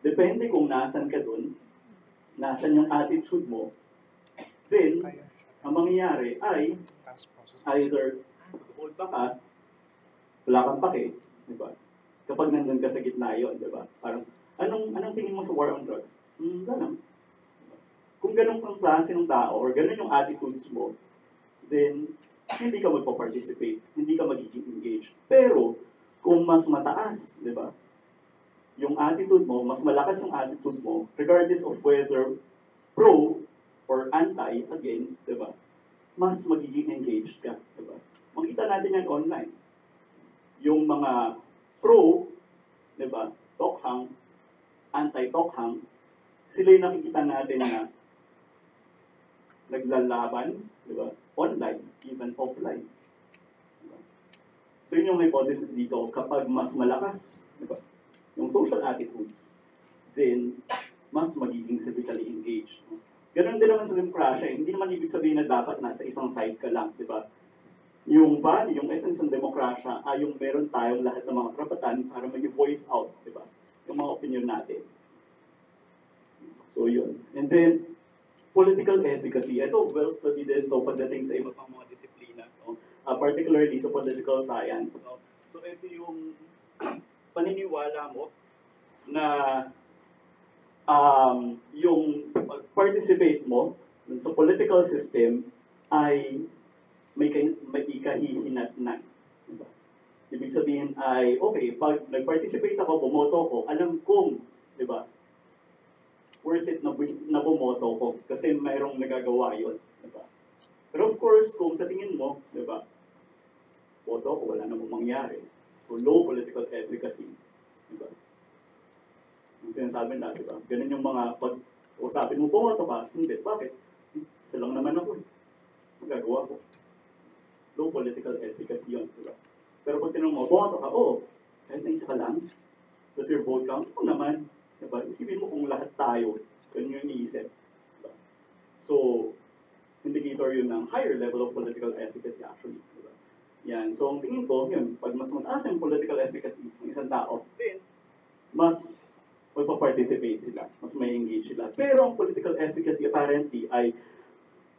Depende kung nasan ka dun, nasan yung attitude mo, then, ang mangyayari ay either hold pa ka, wala kang pake, di ba? Kapag nandun ka sa gitna yun, di ba? Parang, anong tingin mo sa war on drugs? Wala lang. Diba? Kung ganun kang klase ng tao, or ganun yung attitudes mo, then, hindi ka magpa-participate, hindi ka magiging engaged. Pero, kung mas mataas, di ba? Yung attitude mo, mas malakas yung attitude mo, regardless of whether pro or anti, against, di ba? Mas magiging engaged ka, di ba? Makita natin yan online. Yung mga pro, di ba, tokhang, anti-tokhang, sila yung nakikita natin na naglalaban, di ba, online, even offline. Diba? So yun yung hypothesis dito, kapag mas malakas, di ba, yung social attitudes, then mas magiging civically engaged. No? Ganon din naman sa demokrasya, hindi naman ibig sabihin na dapat nasa isang side ka lang, di ba? Yung value, yung essence ng demokrasya ay yung meron tayong lahat ng mga karapatan para mag-voice out, di ba? Yung mga opinion natin. So yun. And then, political efficacy. Ito, well-studied din ito pagdating sa iba pang mga disiplina. No? Particularly sa political science. So ito yung paniniwala mo na yung participate mo sa political system ay may ikahihinatnan. Diba? Ibig sabihin ay, okay, pag nag-participate ako, bumoto ko, alam kong, di ba, worth it na bumoto ko kasi mayroong nagagawa yun. Diba? Pero of course, kung sa tingin mo, di ba, boto ko, wala namang mangyari. So, low political efficacy. Diba? Yung sinasabi na, di ba? Ganun yung mga pag-usapin mo, bumoto ka, hindi, bakit? Isa lang naman ako eh. Magagawa ko. Low political efficacy yun, di ba? Pero pag tinanong mo, bumoto ka, oo, kahit na isa ka lang, tapos your vote count, oo naman, di ba? Isipin mo kung lahat tayo, ganun yung iniisip. Diba? So, indicator yun ng higher level of political efficacy actually. Di ba? Yan. So, ang tingin ko, yun, pag mas mataas yung political efficacy ng isang tao, then, mas magpa-participate sila, mas may engage sila. Pero ang political efficacy apparently ay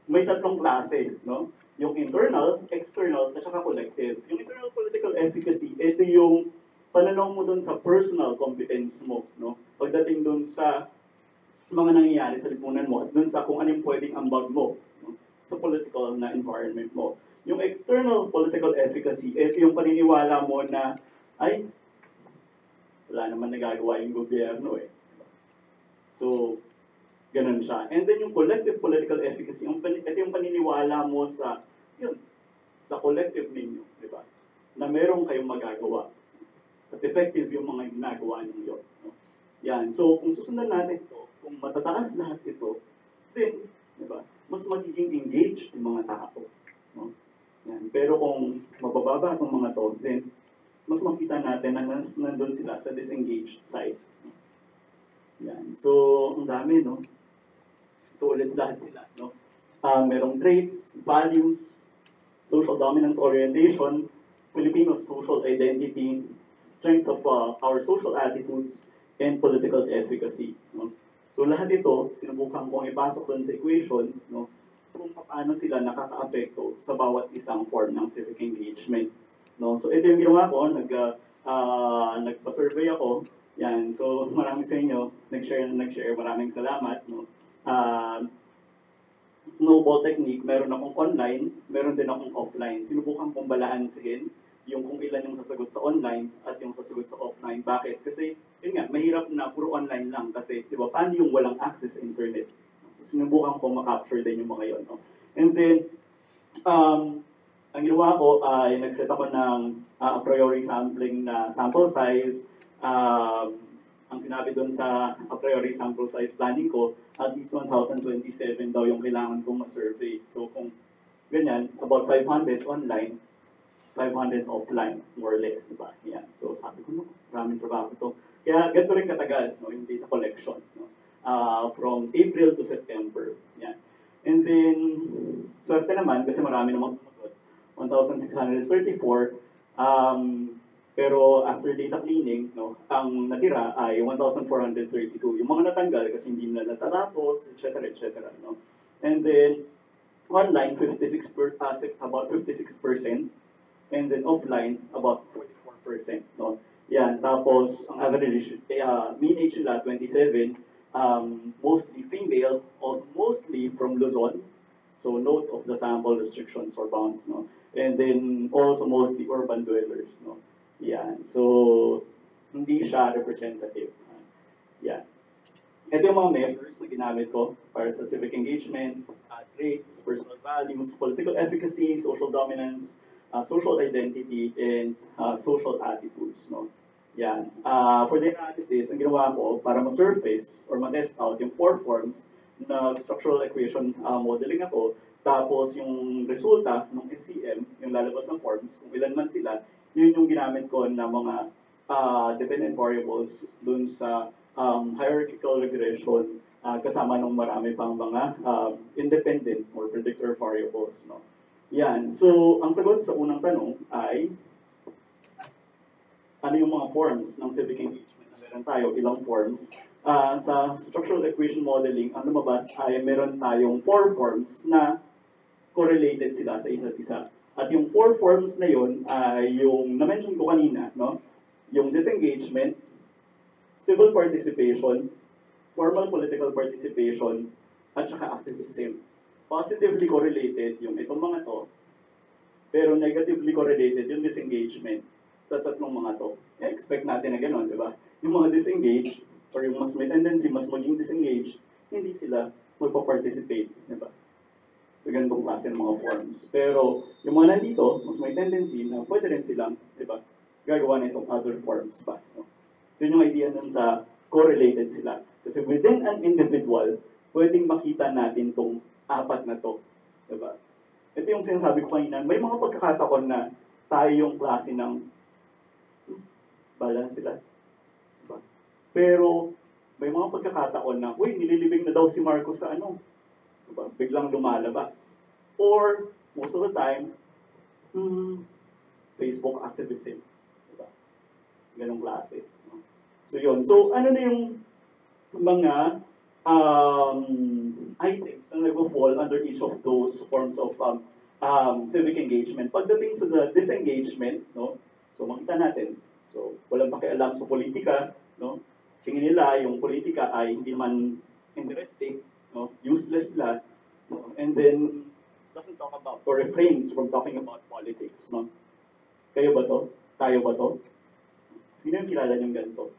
may tatlong klase, no? Yung internal, external, at saka collective. Yung internal political efficacy, ito yung pananaw mo dun sa personal competence mo, no? Pagdating dun sa mga nangyayari sa lipunan mo, at dun sa kung ano yung pwedeng ambag mo, no? Sa political na environment mo. Yung external political efficacy, ito yung paniniwala mo na, ay, wala naman nagagawa yung gobyerno eh. So, Ganun siya. And then yung collective political efficacy, ito yung paniniwala mo sa, yun, sa collective ninyo, di ba? Na meron kayong magagawa. At effective yung mga ginagawa ninyo. No? Yan. So, kung susundan natin ito, kung matataas lahat ito, then, di ba, mas magiging engaged yung mga tao. No? Yan. Pero kung mabababa itong mga to, then, mas makita natin na nandun sila sa disengaged side. Yan. So, ang dami, no? Ito ulit lahat sila, no? Merong traits, values, social dominance orientation, Filipino social identity, strength of our social attitudes, and political efficacy. No? So lahat ito, sinubukan kong ipasok doon sa equation, no? Kung paano sila nakaka-apekto sa bawat isang form ng civic engagement. No? So ito yung ginawa ko, nagpa-survey ako. Yan, so marami sa inyo, nag-share, maraming salamat. No? Snowball technique, meron akong online, meron din akong offline. Sinubukan kong balansehin yung kung ilan yung sasagot sa online at yung sasagot sa offline. Bakit? Kasi, yun nga, mahirap na puro online lang kasi, di ba, paano yung walang access sa internet? So, sinubukan kong makapture din yung mga yun. No? And then, ang ginawa ko ay nag-set ako ng a priori sampling na sample size. Ang sinabi doon sa a priori sample size planning ko, at least 1,027 daw yung kailangan kong ma-survey. So kung ganyan, about 500 online, 500 offline, more or less, diba? Yan. So sabi ko, no, maraming trabaho to. Kaya ganito rin katagal, no, yung data collection. No? From April to September. Yan. And then, swerte naman, kasi marami namang sumagot. 1,634. Pero after data cleaning, no, ang natira ay 1,432. Yung mga natanggal kasi hindi na natatapos, etc. etc. No? And then, online, about 56%. And then offline, about 44%. No? Yan, tapos ang average, mean age nila, 27. Mostly female, also mostly from Luzon. So note of the sample restrictions or bounds. No? And then also mostly urban dwellers. No? Yan. So, hindi siya representative. Yan. Ito yung mga measures na ginamit ko para sa civic engagement, traits, personal values, political efficacy, social dominance, social identity, and social attitudes. No? Yan. For the analysis, ang ginawa ko para ma-surface or ma-test out yung 4 forms na structural equation modeling ako, tapos yung resulta ng SCM, yung lalabas ng forms, kung ilan man sila, yun yung ginamit ko na mga dependent variables dun sa hierarchical regression kasama ng marami pang mga independent or predictor variables. No? Yan. So, ang sagot sa unang tanong ay ano yung mga forms ng civic engagement na meron tayo, ilang forms. Sa structural equation modeling, ang lumabas ay meron tayong 4 forms na correlated sila sa isa't isa. At yung 4 forms na yun ay yung na-mention ko kanina, no? Yung disengagement, civil participation, formal political participation, at saka activism. Positively correlated yung itong mga to, pero negatively correlated yung disengagement sa tatlong mga to. Expect natin na gano'n, di ba? Yung mga disengaged, or yung mas may tendency, mas maging disengaged, hindi sila magpa-participate, di ba? Sa ganitong klase ng mga forms. Pero yung mga nandito, mas may tendency na pwede rin silang, di ba, gagawa na itong other forms pa. No? Yun yung idea nun sa correlated sila. Kasi within an individual, pwedeng makita natin itong 4 na to. Di ba? Ito yung sinasabi ko kanina, may mga pagkakataon na tayo yung klase ng balance sila. Diba? Pero may mga pagkakataon na, uy, nililibing na daw si Marcos sa ano. Diba? Biglang lumalabas. Or, most of the time, Facebook activism. Diba? Ganong klase. No? So yun. So ano na yung mga items na nag-fall under each of those forms of civic engagement. Pagdating sa the disengagement, no? So makita natin, so walang pakialam sa politika, no? Tingin nila yung politika ay hindi man interesting, no? Useless sila, no? And then doesn't talk about or refrains from talking about politics, no? Kayo ba to? Tayo ba to? Sino yung kilala niyong ganito?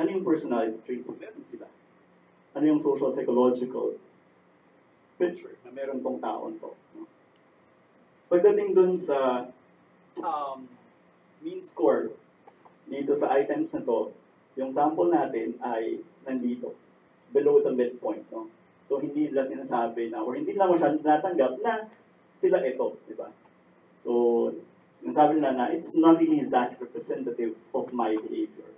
Ano yung personality traits? Meron sila. ano yung social psychological picture na meron tong taon to. No? Pagdating dun sa mean score dito sa items na to, yung sample natin ay nandito, below the midpoint. No? So hindi nila sinasabi na, or hindi nila masyadong natanggap na sila ito, di ba? So, sinasabi nila na it's not really that representative of my behavior,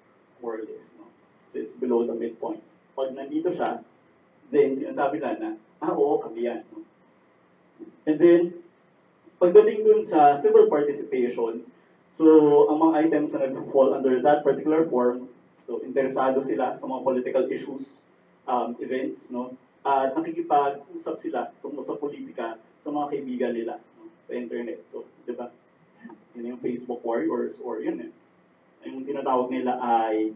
more or less. No? So it's below the midpoint. Pag nandito siya, then sinasabi nila na, oo, kami yan. No? And then, pagdating dun sa civil participation, so ang mga items na nag-fall under that particular form, so interesado sila sa mga political issues, events, no? At nakikipag-usap sila tungkol sa politika sa mga kaibigan nila, no? Sa internet. So, di ba? Yun yung Facebook warriors, or yun eh. Yung tinatawag nila ay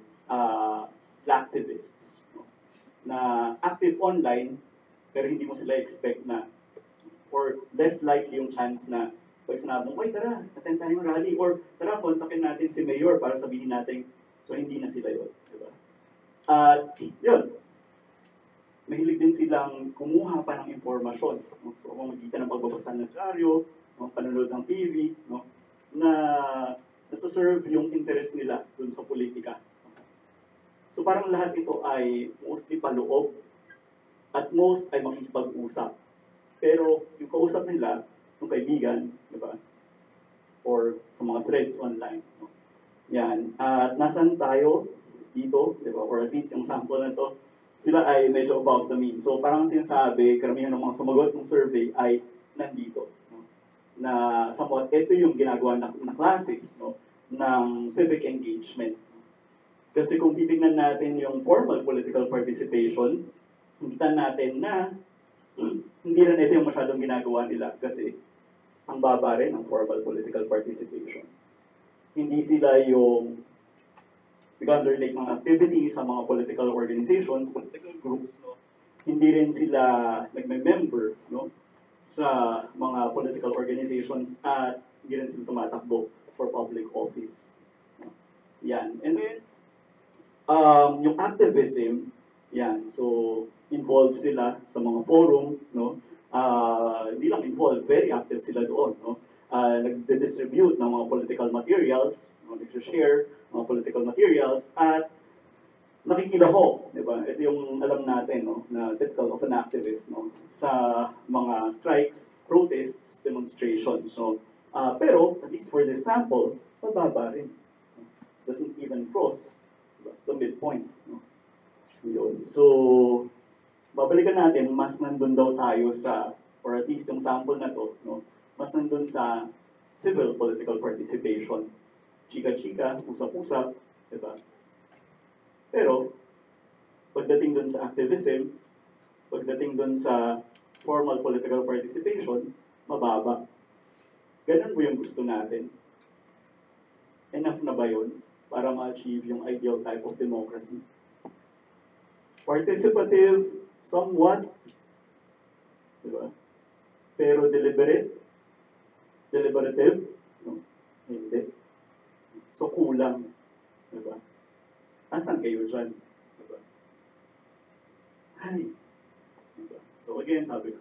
slacktivists, no? Na active online, pero hindi mo sila expect na, or less likely yung chance na pag sinabi mo, ay tara, attend tayong rally, or tara, kontakin natin si Mayor para sabihin natin, so hindi na sila yun. Diba? At yun, mahilig din silang kumuha pa ng impormasyon. No? So, kung magkita ng pagbabasa ng dyaryo, no? Panonood ng TV, no? Na nasa-serve yung interest nila dun sa politika. So parang lahat ito ay mostly paloob, at most ay makikipag-usap. Pero yung kausap nila, yung kaibigan, di ba? Or sa mga threads online. No? Yan. At nasan tayo dito, di ba? Or at least yung sample na to, sila ay medyo above the mean. So parang sinasabi, karamihan ng mga sumagot ng survey ay nandito. No? Na somewhat, ito yung ginagawa na klase, no? Ng civic engagement. Kasi kung titignan natin yung formal political participation, kita natin na hindi rin ito yung masyadong ginagawa nila kasi ang baba rin ng formal political participation. Hindi sila yung nag-undertake mga activities sa mga political organizations, political groups, no? Hindi rin sila nagme-member, no? Sa mga political organizations, at hindi rin sila tumatakbo for public office. No? Yan. And then, yung activism, yan. So, involved sila sa mga forum, no? Hindi lang involved, very active sila doon, no? Nagde-distribute ng mga political materials, no? Nag-share mga political materials, at nakikilaho, di ba? Ito yung alam natin, no? Na typical of an activist, no? Sa mga strikes, protests, demonstrations, so pero at least for this sample, mababa rin. No? Doesn't even cross, diba, the midpoint, no? Yun. So, babalikan natin, mas nandun daw tayo sa, or at least yung sample na to, no? Mas nandun sa civil political participation. Chika-chika, usap-usap, diba? Pero, pagdating dun sa activism, pagdating dun sa formal political participation, mababa. Ganun po yung gusto natin. Enough na ba yun para ma-achieve yung ideal type of democracy? Participative, somewhat, diba? Pero deliberative, no? Hindi. So kulang, diba? Asan kayo dyan? Diba? Ay, diba? So again, sabi ko,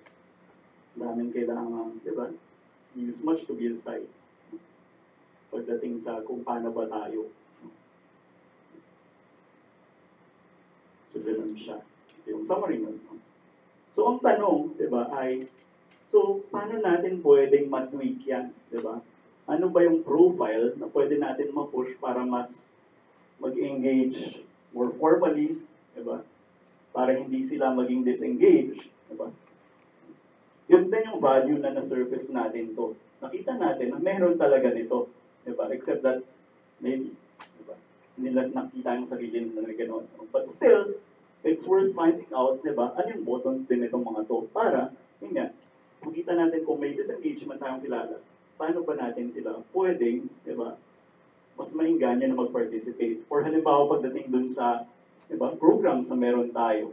daming kailangan, diba? Use much to be desired. Pagdating sa kung paano ba tayo. So, ganun siya. Ito yung summary nun. So, ang tanong, di ba, ay, so, paano natin pwedeng matweak yan? Di ba? Ano ba yung profile na pwede natin ma-push para mas mag-engage more formally, di ba? Para hindi sila maging disengaged, di ba? Yun din yung value na na-surface natin to. Nakita natin na meron talaga nito. Diba? Except that, maybe, diba? Hindi nila nakita yung sarili nila na gano'n. But still, it's worth finding out, diba? Ano yung buttons din itong mga to. Para, yun nga, makita natin kung may disengagement tayong kilala, paano ba natin sila pwedeng, diba? Mas maingganyo na mag-participate. Or halimbawa, pagdating dun sa, diba, programs na meron tayo.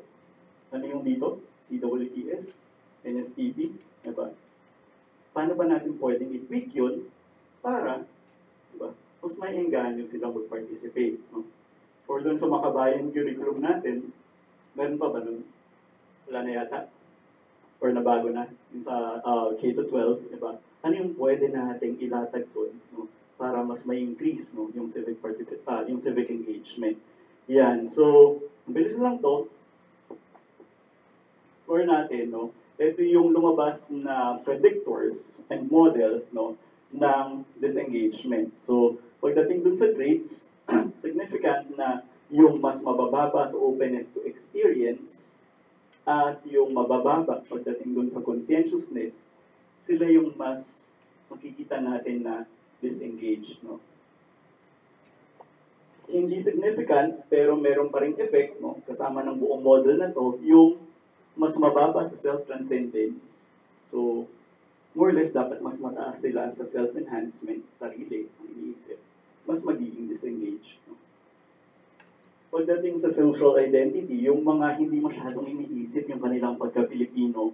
Ano yung dito? CWTS? NSTP, diba? Paano ba natin pwedeng i-tweak yun para, diba, mas may engganyo silang mag-participate, no? Or doon sa makabayan curriculum natin, Meron pa ba nun? Wala na yata? Or nabago na? Yung sa K-12, di ba? Ano yung pwede nating ilatag doon, no? Para mas may increase, no? Yung civic engagement. Yan. So, mabilis lang to. Explore natin, no? Ito yung lumabas na predictors and model, no, ng disengagement. So, pagdating dun sa grades, significant na yung mas mabababa sa openness to experience at yung mabababa pagdating dun sa conscientiousness, sila yung mas makikita natin na disengaged, no? Hindi significant, pero meron pa ring effect, no? Kasama ng buong model na to, yung mas mababa sa self-transcendence. So, more or less dapat mas mataas sila sa self-enhancement, sarili, ang iniisip. Mas magiging disengaged. No? Pagdating sa social identity, yung mga hindi masyadong iniisip yung kanilang pagka-Pilipino,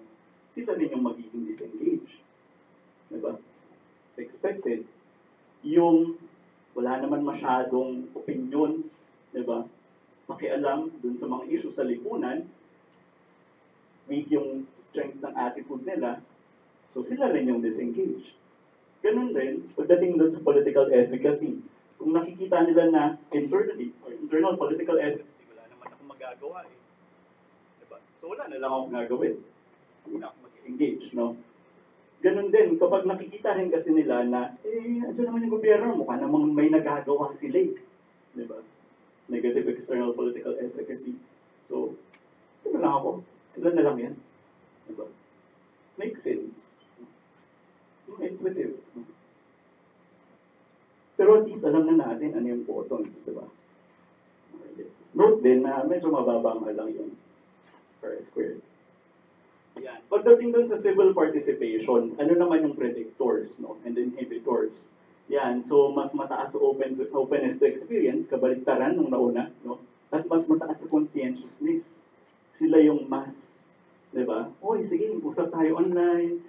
sila rin yung magiging disengaged. Diba? Expected. Yung wala naman masyadong opinion, diba? Makialam dun sa mga issue sa lipunan, weak yung strength ng attitude nila, so sila rin yung disengaged. Ganun rin, pagdating doon sa political efficacy, kung nakikita nila na internally, or internal political efficacy, wala naman akong magagawa eh. Diba? So wala na lang akong gagawin. Hindi na ako mag-engage, no? Ganun din, kapag nakikita rin kasi nila na, andyan naman yung gobyerno, mukha namang may nagagawa sila eh. Diba? Negative external political efficacy. So, ito na lang ako. Sila na lang yan. Diba? Makes sense. Intuitive. Pero at least alam na natin ano yung photons, diba? Yes. Note din na medyo mababa nga lang yung per square. Yan. Pagdating dun sa civil participation, ano naman yung predictors, no? And inhibitors. Yan. So, mas mataas sa openness to experience, kabaligtaran nung nauna, no? At mas mataas sa conscientiousness. Sila yung mas, di ba? Oy, sige, usap tayo online.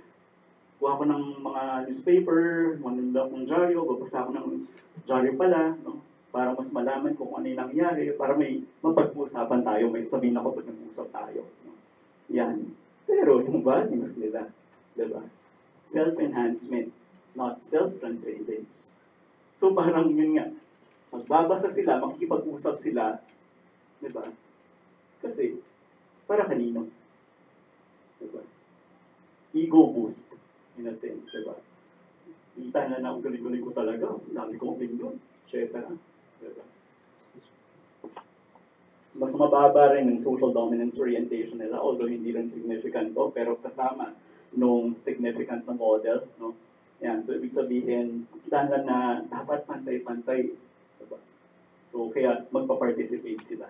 Kuha ko ng mga newspaper, manunod akong dyaryo, babasa ko ng dyaryo pala, no? Para mas malaman kung ano yung nangyari, para may mapag-usapan tayo, may sabihin ako pag nag-usap tayo. No? Yan. Pero yung values nila, di ba? Self-enhancement, not self-transcendence. So parang yun nga, magbabasa sila, makikipag-usap sila, di ba? Kasi, para kanino? Di ba? Ego boost, in a sense, di ba? Kita na ang galing-galing ko talaga, dami kong opinion, etc. Diba? Mas mababa rin yung social dominance orientation nila, although hindi rin significant to, pero kasama nung significant na model, no? Yan, so ibig sabihin, kita na dapat pantay-pantay. Diba? So kaya magpa-participate sila.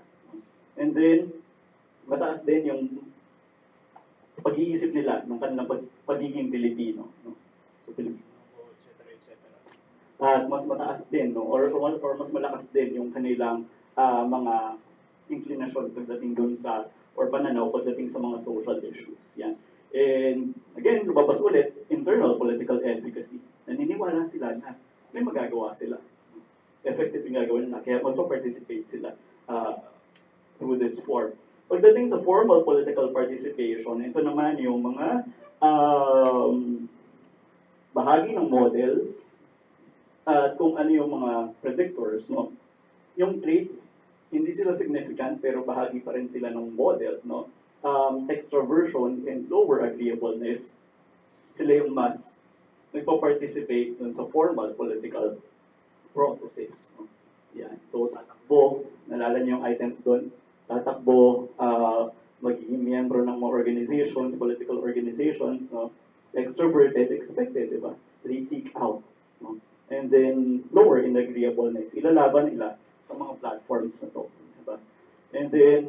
And then, mataas din yung pag-iisip nila ng kanilang pagiging Pilipino. No? So Pilipino, etc. At mas mataas din, no? or mas malakas din yung kanilang mga inclination pagdating doon sa, or pananaw pagdating sa mga social issues. Yan. And again, lumabas ulit, internal political efficacy. Naniniwala sila na may magagawa sila. Effective yung gagawin nila, kaya magpa-participate sila through this form. Pagdating sa formal political participation, ito naman yung mga bahagi ng model at kung ano yung mga predictors, no? Yung traits, hindi sila significant pero bahagi pa rin sila ng model, no? Extroversion and lower agreeableness, sila yung mas nagpa-participate dun sa formal political processes. No? Yan. So, tatakbo, nalala niyo yung items doon, tatakbo, magiging miyembro ng mga organizations, political organizations, no? Extroverted, expected, di ba? They seek out. No? And then, lower in agreeableness, ilalaban nila sa mga platforms na to. Diba? And then,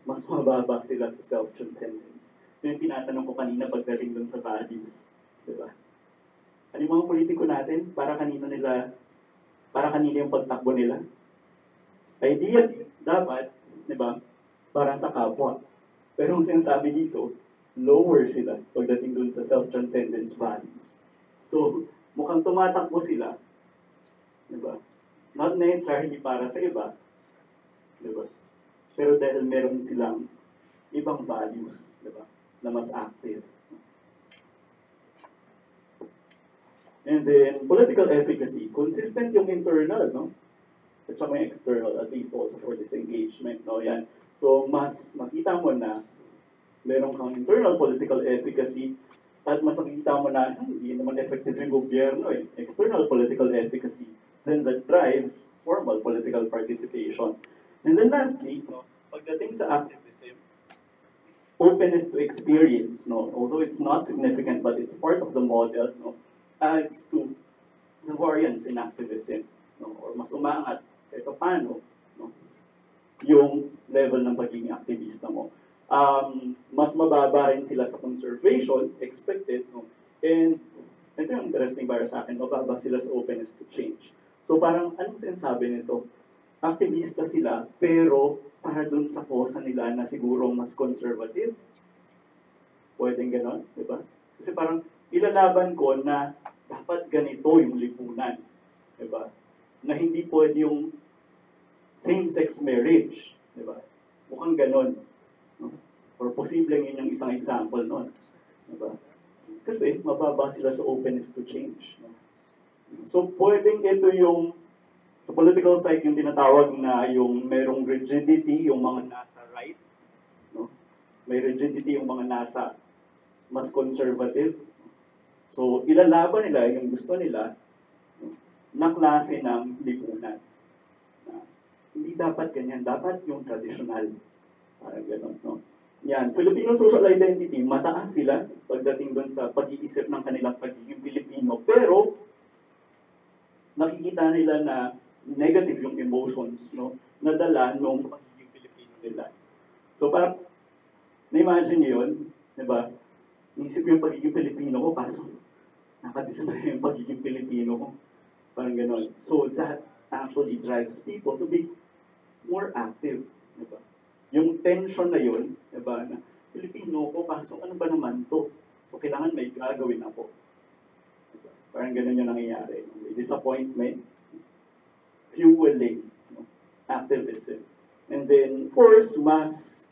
mas mababa sila sa self-transcendence. Ito yung tinatanong ko kanina pagdating dun sa values. Diba? Ano yung mga politiko natin? Para kanino yung pagtakbo nila? Idea, dapat, diba? Para sa kapwa. Pero ang sinasabi dito, lower sila pagdating dun sa self-transcendence values. So, mukhang tumatakbo sila, diba? Not necessarily para sa iba, diba? Pero dahil meron silang ibang values, di ba? Na mas active. And then, political efficacy, consistent yung internal, no? At saka yung external, at least also for disengagement, no? Yan. So, mas makita mo na meron kang internal political efficacy at mas makikita mo na hindi naman effective yung gobyerno eh. External political efficacy. Then that drives formal political participation. And then lastly, no, pagdating sa activism, openness to experience, no? Although it's not significant, but it's part of the model, no? Adds to the variance in activism, no? Or mas umaangat kahit paano, no? Yung level ng pagiging aktivista mo. Mas mababa rin sila sa conservation, expected, no? And ito yung interesting para sa akin, mababa sila sa openness to change. So parang anong sinasabi nito? Aktivista sila, pero para dun sa kosa nila na siguro mas conservative. Pwedeng ganon, di ba? Kasi parang ilalaban ko na dapat ganito yung lipunan. Di ba? Na hindi pwede yung same-sex marriage. Di ba? Mukhang ganon. No? Or posibleng yun yung isang example nun. Di ba? Kasi mababa sila sa openness to change. No? So pwedeng ito yung sa political side yung tinatawag na yung merong rigidity yung mga nasa right, no? May rigidity yung mga nasa mas conservative. So ilalaban nila yung gusto nila, no? Na klase ng lipunan. Hindi dapat ganyan, dapat yung traditional. Parang gano'n, no? Yan, Filipino social identity, mataas sila pagdating doon sa pag-iisip ng kanilang pagiging Pilipino. Pero nakikita nila na negative yung emotions, no, nadala nung pagiging Pilipino nila. So parang, na-imagine niyo yun, di ba? Inisip yung pagiging Pilipino ko, kaso nakadismay yung pagiging Pilipino ko. Parang gano'n. So that actually drives people to be more active, di ba? Yung tension na yun, di ba, na Pilipino ko, kaso ano ba naman to? So kailangan may gagawin ako. Diba? Parang gano'n yung nangyayari. May disappointment, fueling, no? Activism. And then, of course, mas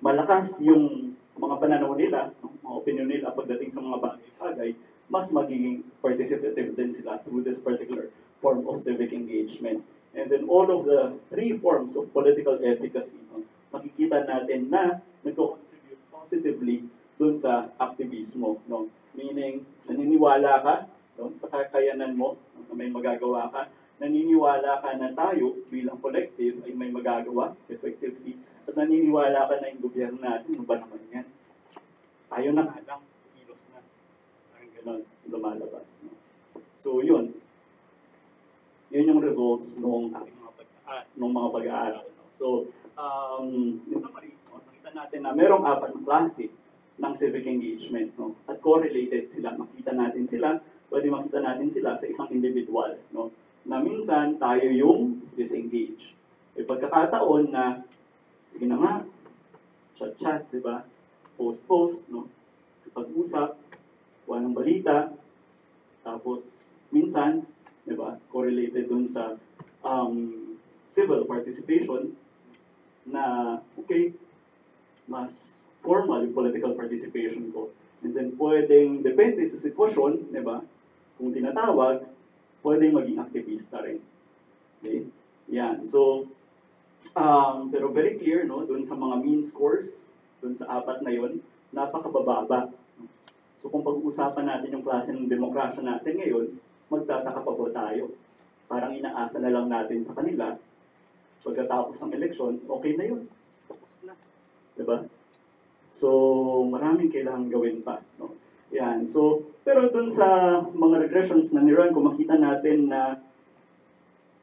malakas yung mga pananaw nila, no? Mga opinion nila pagdating sa mga bagay-bagay, mas magiging participative din sila through this particular form of civic engagement. And then all of the three forms of political efficacy, no? Makikita natin na nag-contribute positively dun sa aktivismo. No? Meaning, naniniwala ka doon sa kakayanan mo, na may magagawa ka, naniniwala ka na tayo bilang collective ay may magagawa effectively, at naniniwala ka na yung gobyerno natin, ano ba naman yan? Tayo na nga lang, kilos na. Parang gano'n, lumalabas. No? So yun, yun yung results nung aking mga pag-aaral. No? So, in summary, no, nakita natin na merong 4 na klase ng civic engagement. No? At correlated sila, makita natin sila, pwede makita natin sila sa isang individual. No? Na minsan tayo yung disengage. May pagkakataon na, sige na nga, chat-chat, di ba? Post-post, no? Pag-usap, kuha ng balita, tapos minsan, di ba, correlated dun sa civil participation na, okay, mas formal yung political participation ko. And then pwedeng, depende sa sitwasyon, di ba? Kung tinatawag, pwedeng maging aktivista rin. Okay? Yan. So, pero very clear, no? Doon sa mga mean scores, doon sa 4 na yon, napakabababa. So, kung pag-uusapan natin yung klase ng demokrasya natin ngayon, magtataka pa po tayo. Parang inaasa na lang natin sa kanila, pagkatapos ng eleksyon, okay na yun. Tapos na. Diba? So, maraming kailangan gawin pa. No? Yan. So, pero dun sa mga regressions na niran, kung makita natin na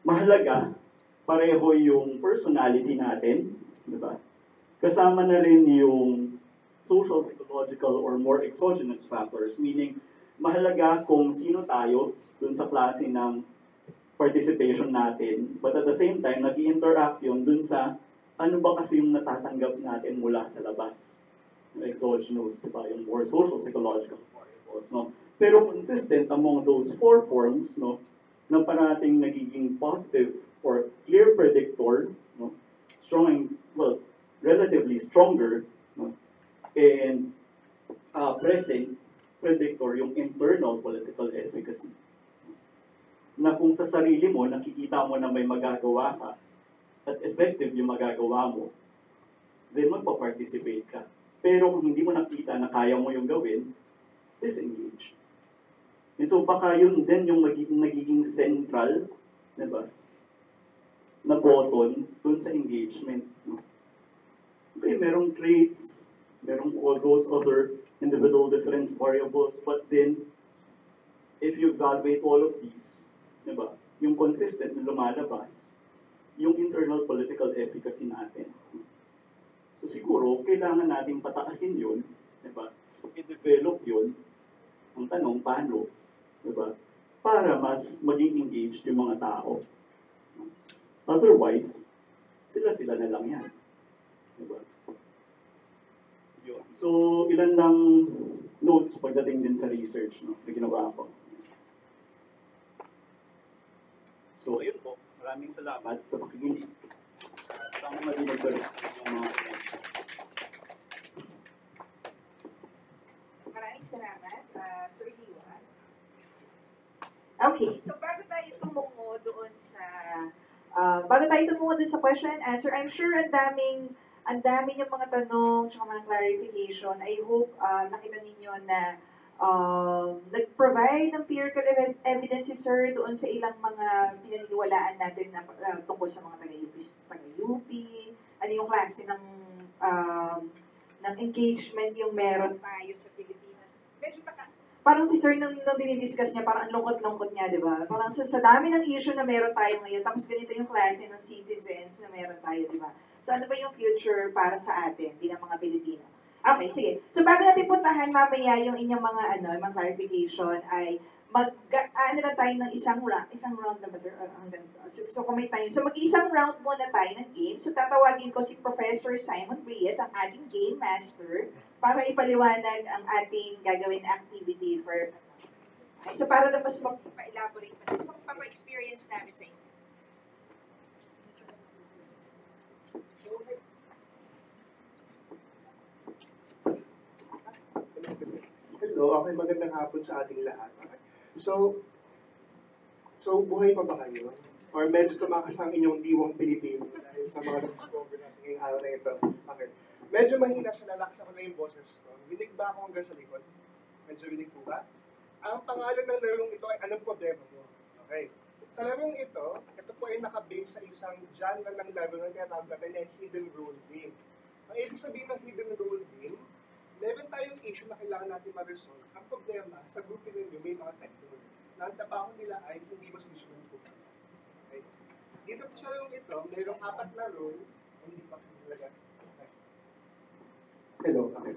mahalaga, pareho yung personality natin, di ba? Kasama na rin yung social, psychological, or more exogenous factors, meaning mahalaga kung sino tayo dun sa klase ng participation natin, but at the same time, nag-i-interact yun dun sa ano ba kasi yung natatanggap natin mula sa labas. Exogenous, diba? Yung more social, psychological variables, no? Pero consistent among those 4 forms, no, na parating nagiging positive or clear predictor, no, strong, well, relatively stronger present predictor yung internal political efficacy. Na kung sa sarili mo, nakikita mo na may magagawa ka at effective yung magagawa mo, then magpa-participate ka. Pero kung hindi mo nakita na kaya mo yung gawin, disengage. And so baka yun din yung nagiging central, diba, na button dun sa engagement. No? Okay, merong traits, merong all those other individual difference variables, but then, if you evaluate all of these, diba, yung consistent na lumalabas, yung internal political efficacy natin. So siguro, kailangan nating pataasin yun, diba? I-develop yun. Ang tanong, paano? Diba? Para mas maging engaged yung mga tao. Otherwise, sila-sila na lang yan. Diba? Yun. So, ilan lang notes pagdating din sa research, no, na ginawa ko. So, ayun po. Maraming salamat sa pakikinig. Sana madinig ko rin yung mga Maraming salamat, Sir Liwan. Okay, so bago tayo tumungo doon sa question and answer, I'm sure ang dami yung mga tanong, tsaka mga clarification. I hope nakita ninyo na nag-provide ng empirical evidence si Sir doon sa ilang mga pinaniniwalaan natin na tungkol sa mga taga-UP, ano yung klase ng engagement yung meron tayo sa Pilipinas. Medyo parang si Sir nung dinidiscuss niya, parang ang lungkot-lungkot niya, di ba? Parang sa dami ng issue na meron tayo ngayon, tapos ganito yung klase ng citizens na meron tayo, di ba? So ano ba yung future para sa atin bilang mga Pilipino? Okay, sige. So bago natin puntahan mamaya yung inyong mga clarification ay ano na tayo ng isang round na ba, sir? So kung may time. So mag-isang round muna tayo ng game. So tatawagin ko si Professor Simon Reyes, ang ating game master, para ipaliwanag ang ating gagawin activity for... Okay, so para na mas mag-elaborate pa. So papa-experience namin sa inyo. Hello, okay, magandang hapon sa ating lahat. So buhay pa ba kayo? Or medyo tumakas ang inyong diwang Pilipino dahil sa mga na-discover natin ngayong araw na ito? Okay. Medyo mahina siya, nalakas ako na yung boses ko. Rinig ba ako hanggang sa likod? Medyo rinig po ba? Ang pangalan ng larong ito ay anong problema mo? Okay. Sa larong ito po ay nakabase sa isang genre ng laro na tinatawag natin ay hidden role game. Ang ibig sabihin ng hidden role game, meron tayong issue na kailangan natin ma-resolve. Ang problema, sa grupo ninyo may mga technical na ang trabaho nila ay hindi masolusyonan po. Okay. Dito po sa larong ito, mayroong 4 na role, hindi pa talaga. Okay. Hello, okay.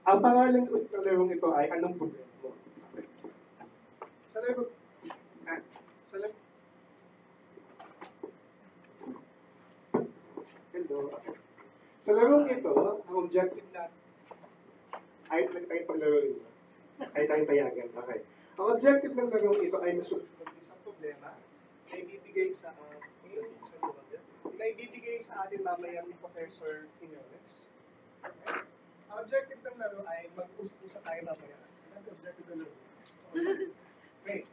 Ang pangalan ko ng larong ito ay anong problema mo? Okay. Sa larong, hello, okay. Sa larong ito, ang objective natin, ay tayong paglaro rin. Ay tayong payagan. Okay. Ang objective ng larong ito ay masolusyonan ng isang problema na ibibigay sa atin mamaya ni Professor Quiñones. Okay. Ang objective ng laro ay mag-usap-usap tayo mamaya. Ang objective ng laro. Okay.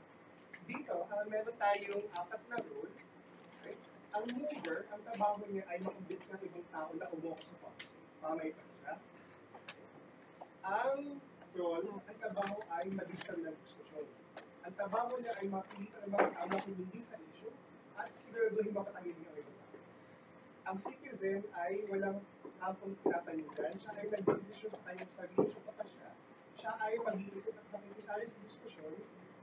Dito, meron tayong 4 na role. Okay. Ang mover, ang trabaho niya ay makabits ng ibang tao na umuha sa box. Mamaya pa siya. Ang role, ang trabaho ay mag-isang ng diskusyon. Ang trabaho niya ay mapilitan ng mga tao na hindi sa issue at siguraduhin mapatangin niya ang iba. Ang citizen ay walang hampong tinatanigan. Siya ay nag-desisyon sa kanyang sarili. Siya ay mag-iisip at makikisali sa diskusyon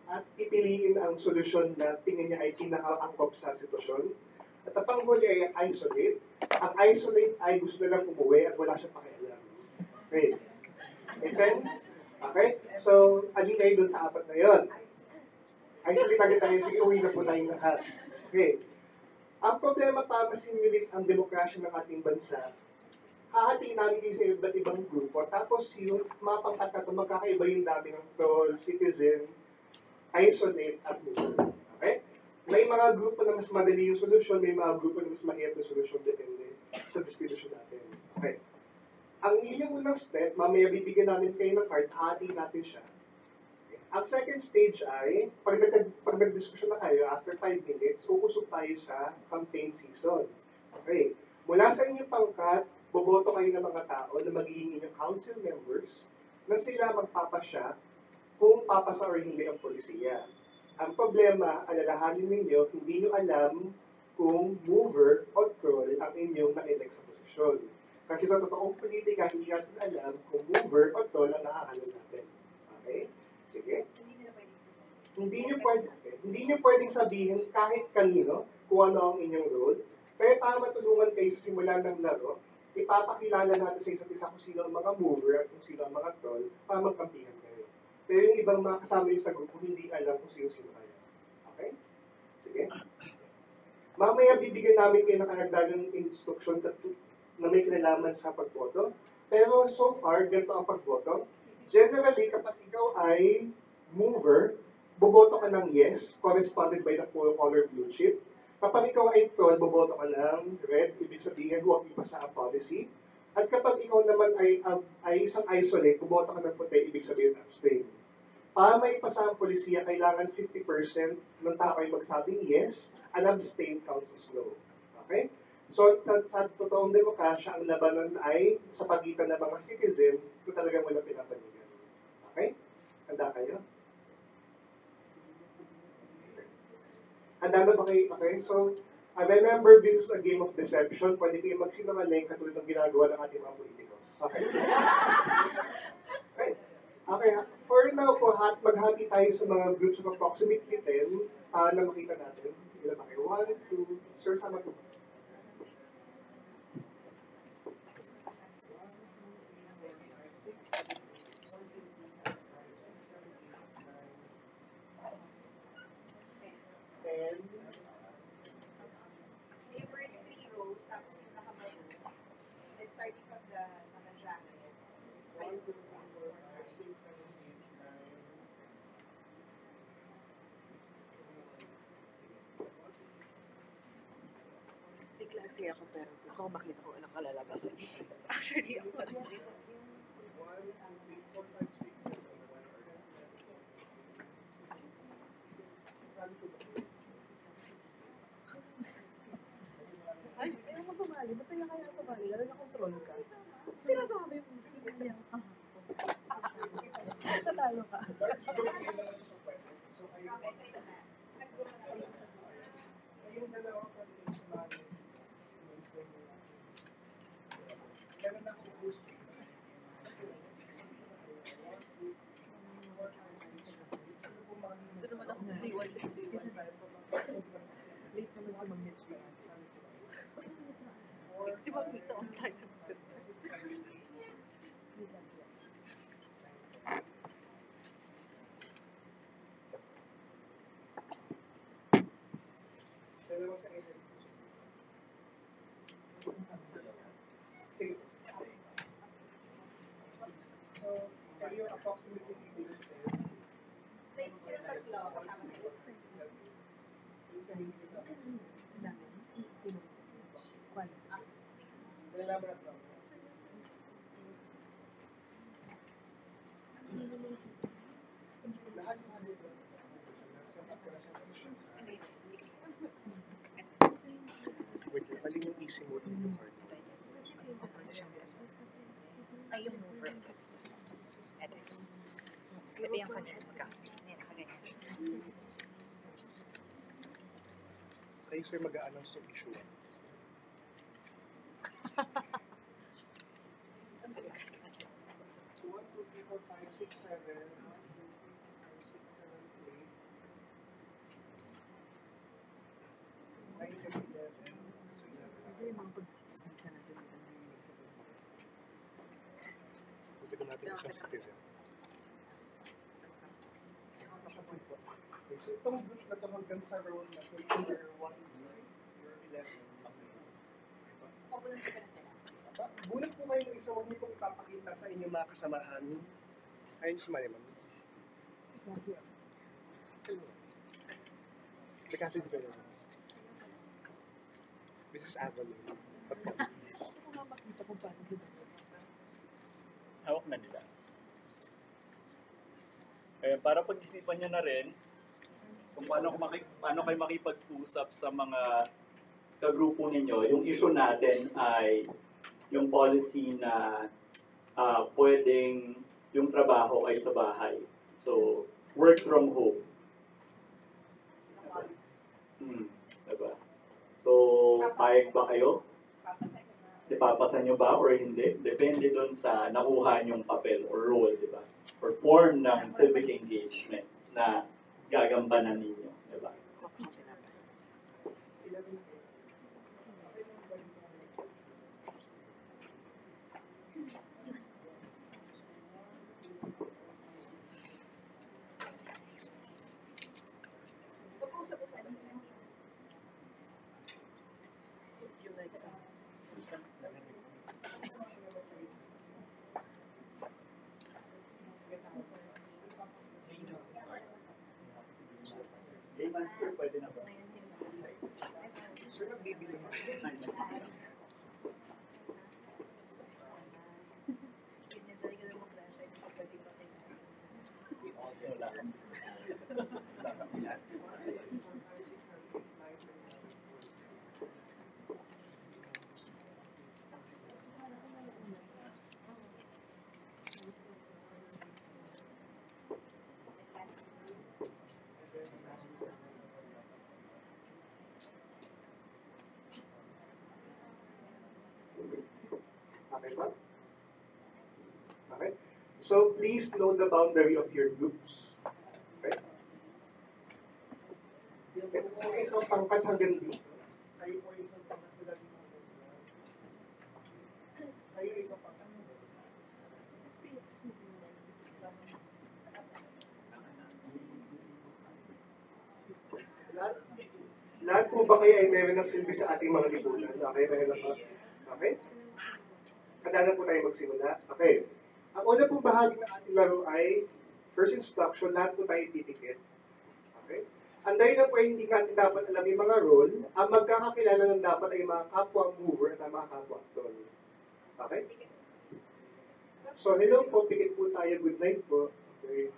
at pipiliin ang solusyon na tingin niya ay pinaka-angkop sa sitwasyon. At ang panghuli ay isolate. Ang isolate ay gusto na lang umuwi at wala siyang pakialam. Okay. Make sense? Okay? So, alin kayo dun sa 4 na yun? Isolate agad tayo. Sige, uwi na po tayong lahat. Okay. Ang problema para masimulate ang demokrasya ng ating bansa, hahatiin namin din sa iba't ibang grupo, tapos yung mga pangkat na magkakaiba yung dami ng role, citizen, isolate, at mover. Okay? May mga grupo na mas madali yung solusyon, may mga grupo na mas mahirap yung solusyon depende sa distribution natin. Okay. Ang inyong unang step, mamaya bibigyan namin kayo ng card, hati natin siya. Ang second stage ay, pag nag-discussion na kayo, after 5 minutes, uusog tayo sa campaign season. Okay. Mula sa inyong pangkat, boboto kayo ng mga tao na magiging inyong council members na sila magpapasya kung papasa or hindi ang polisiya. Ang problema, alalahanin ninyo, hindi nyo alam kung mover o troll ang inyong na-elect sa posisyon. Kasi sa totoong politika, hindi natin alam kung mover o troll ang nakakalan natin. Okay? Sige. Hindi nyo pwedeng sabihin kahit kanino kung ano ang inyong role. Pero para matulungan kayo sa simula ng laro, ipapakilala natin sa isa't isa kung sino ang mga mover at kung sino ang mga troll para magkampihan kayo. Pero yung ibang mga kasama nyo sa grupo, hindi alam kung sino-sino kayo. Okay? Sige. Mamaya bibigyan namin kayo ng karagdagang instruction na may kinalaman sa pagboto. Pero so far, ganito ang pagboto. Generally, kapag ikaw ay mover, boboto ka ng yes, corresponded by the four-color blue chip. Kapag ikaw ay troll, boboto ka ng red, ibig sabihin huwag ipasa ang policy. At kapag ikaw naman ay isang isolate, boboto ka ng puti, ibig sabihin abstain. Para may ipasa ang polisiya, kailangan 50% ng tao ay magsabing yes, and abstain counts as no. Okay? So, sa totoong demokrasya, ang labanan ay sa pagitan ng mga citizen kung talagang wala pinapanigan. Okay? Handa kayo? Handa na ba kayo? Okay, so, I remember this is a game of deception. Pwede kayo magsinungaling katulad ng ginagawa ng ating mga politiko. Okay? Okay. Okay, for now po, maghati tayo sa mga groups of approximately 10 na makita natin. Ilan ba kayo? 1, 2, sir, sama po. Yung first 3 rows, tapos yung nakamayo. And starting from the naka-jacket. May klase ako pero gusto ko makita ko anong kalalabasan. Actually, ako lang. Ay, kaya mo sumali. Masaya kaya sumali. Lalo na control ka. Sinasabi mo. Natalo ka. Yung dalawa pa rin sumali. Kailan ako boost? Ito naman ako sa 3-1. Late naman si Mang Mitch. Si Mang Mitch, on time na sister. Dalawa sa inyo. Sige. So, kayo approximately bibigyan sa iyo. So, yung sila tatlo, kasama sila. Yung sa hindi kasama. Kwan. Nalalaman at lang. Lahat ng dito. Sa operation. Wait, alin yung easy mode ng yung card? Ay, yung mover. Ito. Ito yung kanya. Magkakasabit. Yan, nakaganyan. Kayo sir mag-a-announce ng issue. Isa natin sa tanong sa Ito natin isang citizen. So itong group na ito hanggang sa row na ito, number 1, number 11. Papunod ka na sila. Bunot po kayo ng isa, huwag niyo pong ipapakita sa inyong mga kasamahan. Ayun si Mariman. Kasi di kayo. This is Avalon. But not this. Gusto ko nga makita kung paano sila. para pag-isipan nyo na rin kung paano kayo makipag-usap sa mga kagrupo ninyo. Yung issue natin ay yung policy na pwedeng yung trabaho ay sa bahay. So, work from home. Diba? So, payag ba kayo? Ipapasa nyo ba or hindi? Depende dun sa nakuha nyong papel or role, di ba? Or form ng civic engagement na gagambanan ninyo, di ba? Game master, pwede na ba? Sir, nagbibili mo. Wala kang pinasi. Okay ba? Okay. So please know the boundary of your groups. Okay? Ito po ay isang pangkat hanggang dito. Kayo po ay isang pangkat mula dito. Kayo ay isang pangkat. Lahat po ba kayo ay meron ng silbi sa ating mga lipunan? Okay, kayo lang ba? Okay? Handa na po tayo magsimula. Okay. Ang una pong bahagi ng ating laro ay first instruction, lahat po tayo titikit. Okay? Ang dahil na po ay hindi natin dapat alam yung mga role, ang magkakakilala ng dapat ay mga kapwa mover at mga kapwa actor. Okay? So, hello po, pikit po tayo. Good night po. Okay?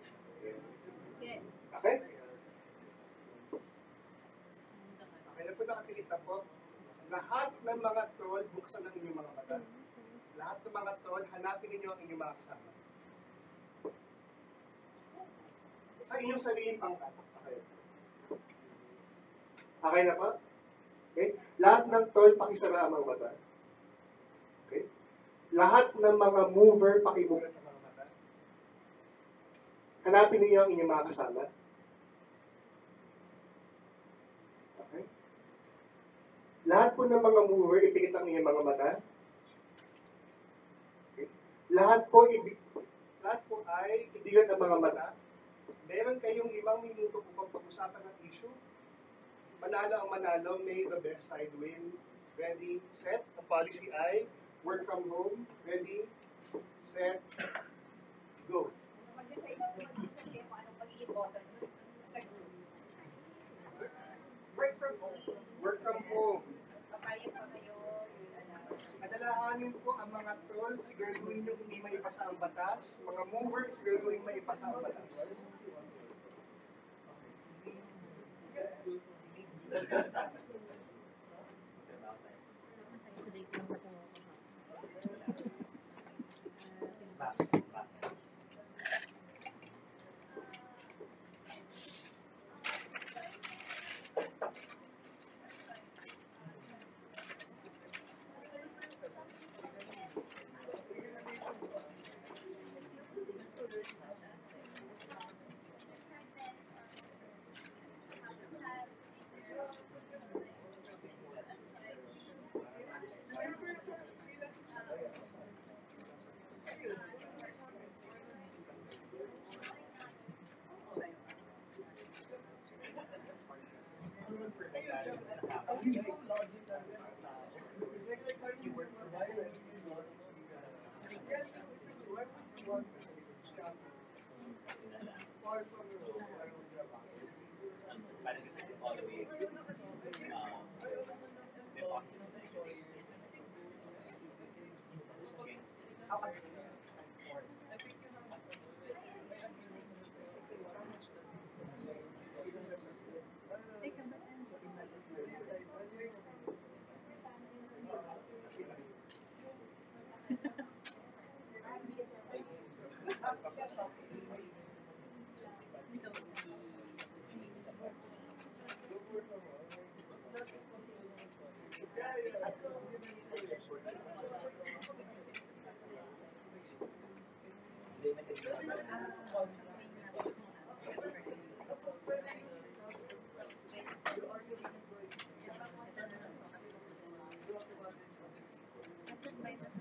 Okay? Okay na po, nakapikit na po. Lahat ng mga tol, buksan ang inyong mga mata. Lahat ng mga tol, hanapin ninyo ang inyong mga kasama. Sa inyong sariling pangkat. Okay. Okay na pa? Okay. Lahat ng tol, pakisara ang mga mata. Okay. Lahat ng mga mover, pakibulat ang mga mata. Hanapin ninyo ang inyong mga kasama. Okay. Lahat po ng mga mover, ipikit ang inyong mga mata. Lahat po ay ibigan ng mga mata. Meron kayong 5 minuto upang pag-usapan ng issue. Manalo ang manalo, may the best side win. Ready, set. Ang policy ay work from home. Ready, set, go. So, mag-decide kayo kung anong pag-i-vote sa group. Work from home. Work from home. Papayag pa kayo. Adalahanin po ang mga tol, siguraduhin nyo hindi maipasa ang batas. Mga movers, siguraduhin maipasa ang batas.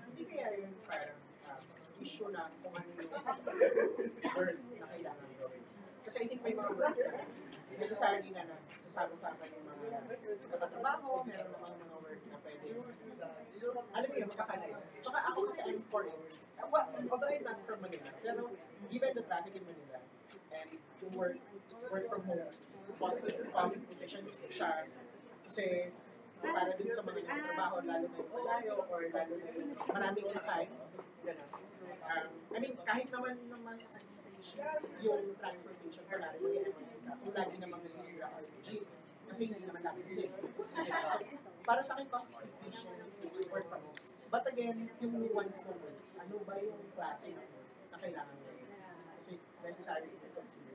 Hindi kaya yun parang issue na kung ano yung word na kailangan gawin. Kasi I think may mga words na necessarily na sasama-sama yung mga nakatrabaho, meron namang mga word na pwede. Alam mo yun, makakanay. Tsaka ako kasi I'm for it. Although I'm not from Manila, pero given the traffic in Manila and yung work from home, positive positions siya. Kasi para dun sa mga nagtatrabaho, lalo na yung malayo or lalo na yung maraming sakay. Ganun. I mean, kahit naman na mas yung transportation ko lalo magiging ka, kung lagi namang nasisira ang jeep, kasi hindi naman namin kasi. So, para sa akin, cost efficient work from home. But again, yung nuance ng work, ano ba yung klase na kailangan gawin? Kasi necessary to consider.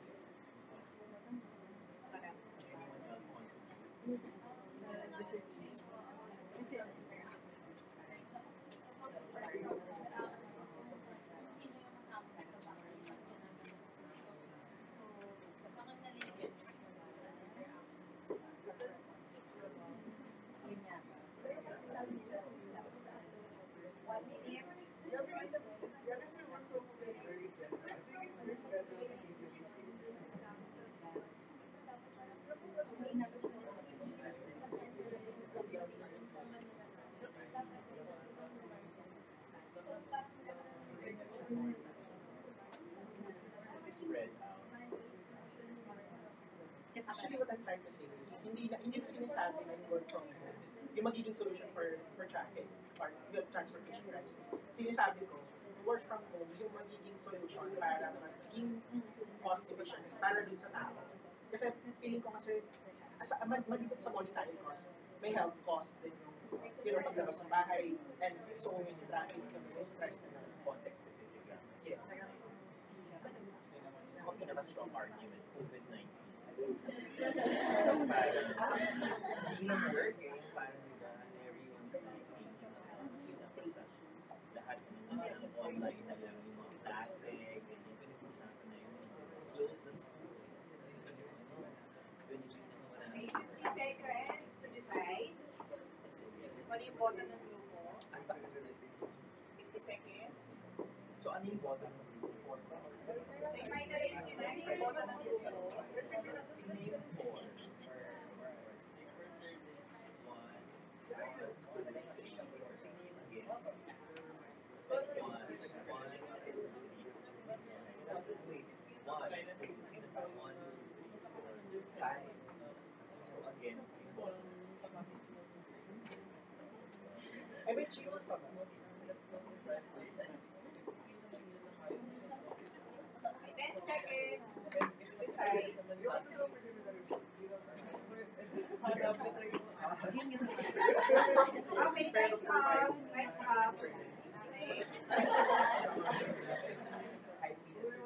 Actually, what I'm trying to say is, hindi na sinasabi na yung work from home yung magiging solution for traffic or yung transportation crisis. Sinasabi ko, work from home yung magiging solution para maging cost efficient para din sa tao. Kasi feeling ko kasi, malibat sa monetary cost, may health cost din yung paglabas ng bahay and so yung traffic, yung stress na Context specific lang. yes. Ako pinaka-strong argument, COVID-19. Hindi na work eh. Parang everyone's taking sila sa lahat ng online na lang yung mga klase, ganyan. Pinag-usapan na yun. Close the schools. Yun yung sinagawa na. 50 seconds to decide. Ano yung boto ng grupo? 50 seconds. So ano yung bottom ng report? So, i-finalize nyo na yung boto ng grupo. Sino yung 4? I may choose pa. 10 seconds. Decide. Okay, time's up. Time's up.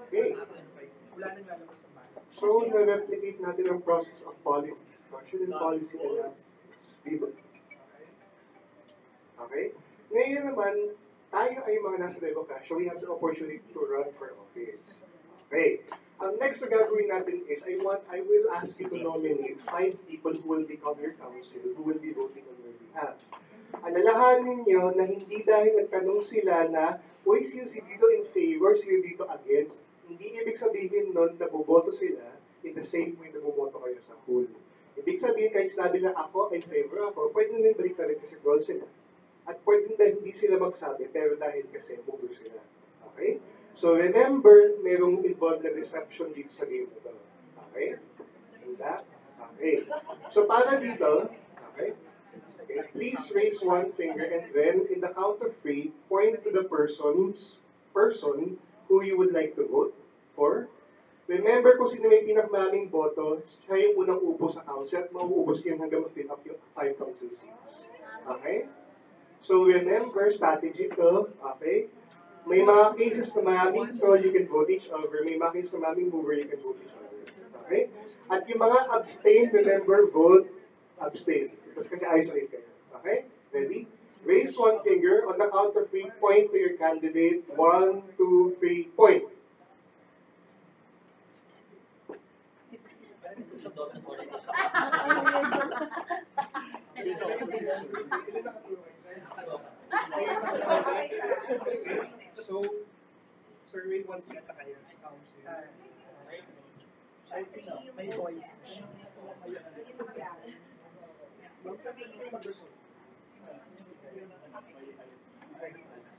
Okay. Okay. Wala nang lalabas sa bahay. So, na-replicate natin ang process of policy discussion and policy analysis. Diba? Okay? Ngayon naman, tayo ay mga nasa democracy. We have the opportunity to run for office. Okay. Ang next na gagawin natin is, I will ask you to nominate 5 people who will become your council, who will be voting on your behalf. Alalahanin niyo na hindi dahil nagtanong sila na, uy, sino si dito in favor, sino dito against, hindi ibig sabihin nun na boboto sila in the same way na boboto kayo sa whole. Ibig sabihin, kahit sinabi na ako in favor ako, pwede nila balik na rin kasi goal sila. At pwede na hindi sila magsabi, pero dahil kasi mover sila. Okay? So remember, merong involved na deception dito sa game na ito. Okay? Handa? Okay. So para dito, okay, please raise one finger and then in the count of 3, point to the person who you would like to vote for. Remember kung sino may pinakamaraming boto, siya yung unang upo sa council at mauubos yan hanggang ma-fill up yung 5 council seats. Okay? So remember, strategy to, okay? May mga cases na maraming troll, you can vote each other. May mga cases na maraming mover, you can vote each other. Okay? At yung mga abstain, remember, vote, abstain. Kasi isolate kayo. Okay? Ready? Raise one finger. On the count of 3, point to your candidate. 1, 2, 3, point. Social document already. Ilan nakatulong kayo, sir? So, survey 1 seat na kayo sa council. May voice.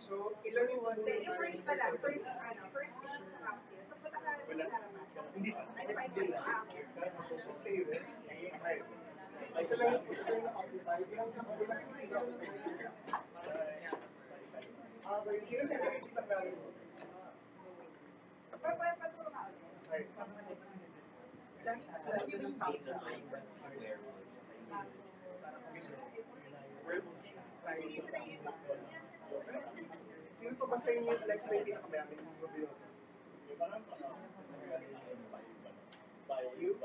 So, ilan yung one Yung first pa lang, first seat sa council. So, punta ka rin Wala. sa Ramas. Hindi pa. Ano pa Hindi yung pa. Stay there. Right. Isa lang yung na-occupy. Yung nakakulang sa sila. Sino sa nakikita namin mo? Paturo ka ulit. Right. Pizza line where Sino pa ba sa inyo yung Alexa na yung pinakamayami? You?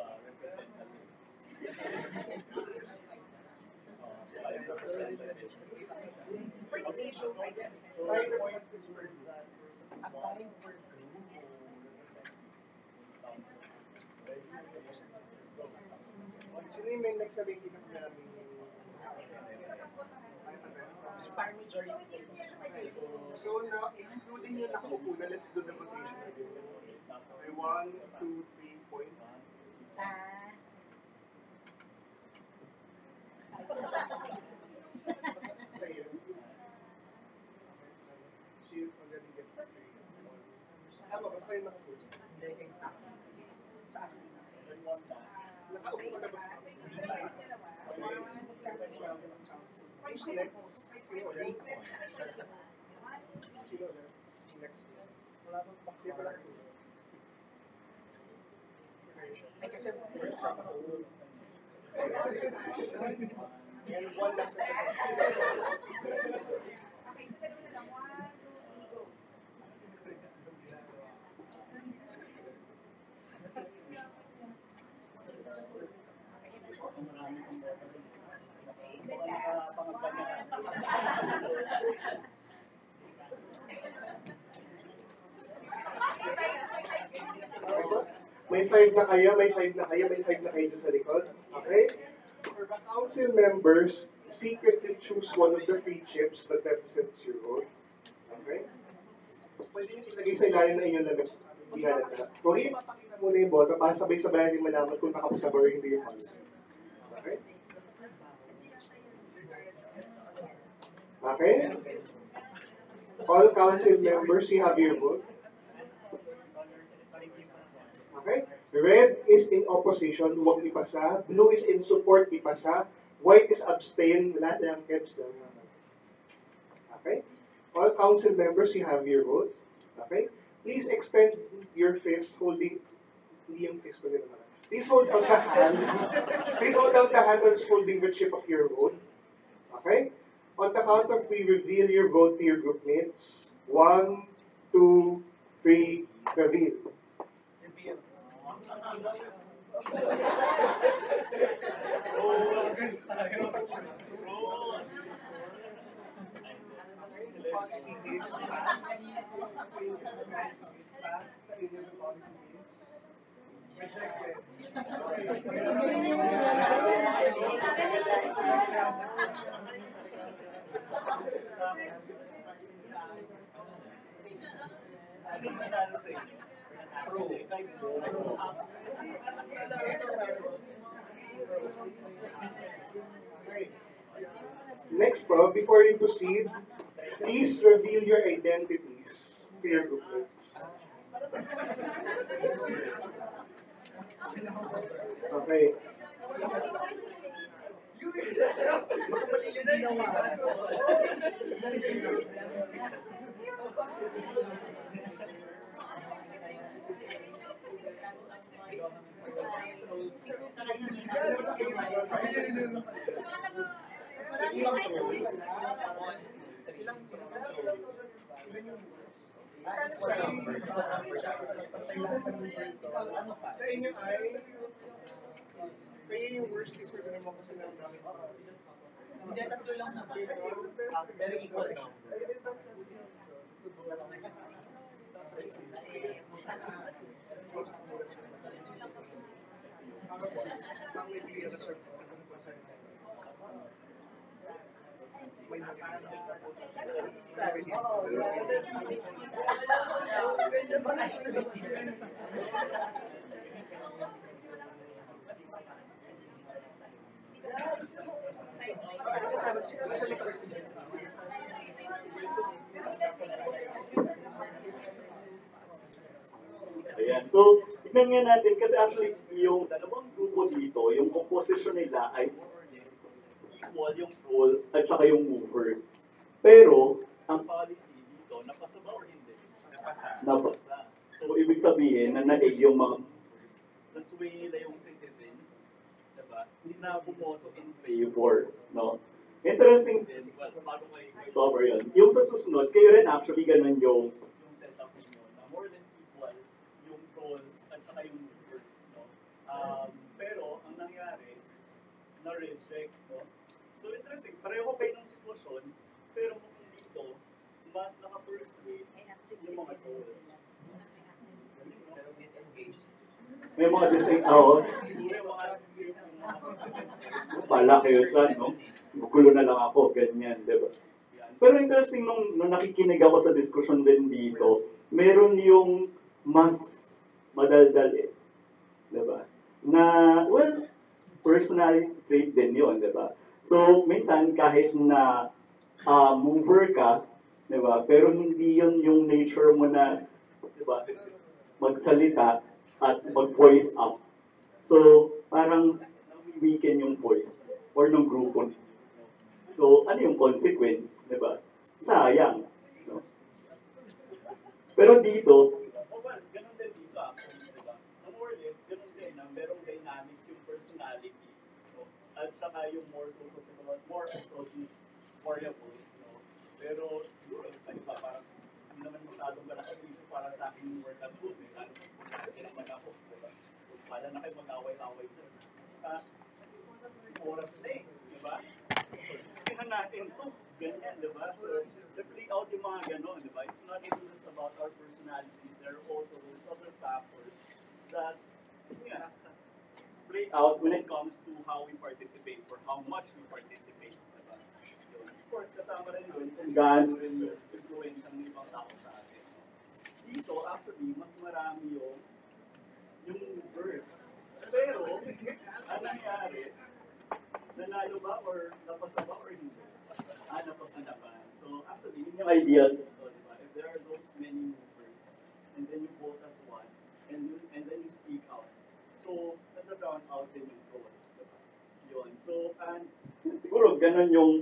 For this issue, 5%. 5% is per Sino yung may nagsabi yung pinakamayami? Spar majority. So now, excluding yung nakaupo na, let's do the votation again. Okay, 1, 2, 3, point. Sa'yo. So you already get the tama, basta yung nakaupo. Sa akin. Nakaupo ka na ba sa council? Who's next? Sino ulit? Sino ulit? Next. Wala bang bakit pala? Ay, kasi And one last one. Okay, so dalawa na lang. 1, 2, 3, go. Then last, 1. May 5 na kayo, may 5 na kayo, may 5 na kayo dyan sa likod. Okay? For the council members, secretly choose one of the 3 chips that represents your vote. Okay? Pwede nyo ilagay sa ilalim na inyong lamig. Hindi halata. Kung ipapakita muna yung boto, para sabay-sabay natin malaman kung nakapasaba or hindi yung policy. Okay? Okay? All council members, you have your vote. Okay? Red is in opposition, huwag ipasa. Blue is in support, ipasa. White is abstain, wala tayong caps lang. Okay? All council members, you have your vote. Okay? Please extend your fist holding, hindi yung fist ko din naman. Please hold out the hand. Please hold out the hand that's holding the chip of your vote. Okay? On the count of 3, reveal your vote to your group mates. 1, 2, 3, reveal. Policy is passed. Passed. Sa inyo ng policy is rejected. Next po, before you proceed, please reveal your identities to your group mates. Okay. Sa inyo ay kayo yung worst case pwede naman kasi naman namin. Hindi, tatlo lang naman. Very equal now. Ang may clear na sir, ano po sir? May Ayan. So, tignan nga natin kasi actually yung dalawang grupo dito, yung composition nila ay more or less equal yung roles at saka yung movers. Pero, ang policy dito, napasa ba or hindi? Napasa. So, ibig sabihin na naig yung mga movers. Nasway nila yung citizens, diba? Hindi na bumoto in favor, no? Interesting din, well, bago kayo cover yun. Yung sa susunod, kayo rin actually ganun yung setup ninyo na more or less equal yung roles at saka yung movers, no? Pero, ang nangyari, na-reject, no? So, interesting. Pareho kayo ng sitwasyon, pero mukhang dito, mas naka-persuade yung mga roles. May mga disengage, may mga pala kayo dyan, no? Gulo na lang ako, ganyan, di ba? Pero interesting, nung nakikinig ako sa discussion din dito, meron yung mas madaldal eh. Di ba? Na, well, personality trait din yun, di ba? So, minsan, kahit na mover ka, di ba? Pero hindi yun yung nature mo na, di ba? Magsalita at mag-voice up. So, parang weaken yung voice or ng grupo. So, ano yung consequence, di ba? Sayang. No? Pero dito, well, ganun din dito actually, di ba? More or less, ganun din na merong dynamics yung personality. No? At saka yung more social, more associates variables. No? Pero, siguro, sa iba, parang hindi naman masyadong malaking issue para sa akin yung work at home. Eh. Lalo sa kung naman ako. Diba? Pala na kayo mag-away-away doon. Oras na eh. Diba? Sisihan natin to. Ganyan, diba? So, play out yung mga ganon, diba? It's not even just about our personalities. There are also those other factors that, yeah, play out when it comes to how we participate or how much we participate. Diba? So, of course, kasama rin yun kung gaano rin yung influence ng ibang tao sa atin. Dito, actually, mas marami yung verse. Pero, ang nangyari, nanalo ba or napasa ba or hindi? Napasa na ba? So, actually, yun yung idea dito, di ba? If there are those many movers, and then you vote as one, and then you speak out. So, nag-drown out din yung roles, di ba? Yun. So, and siguro, ganun yung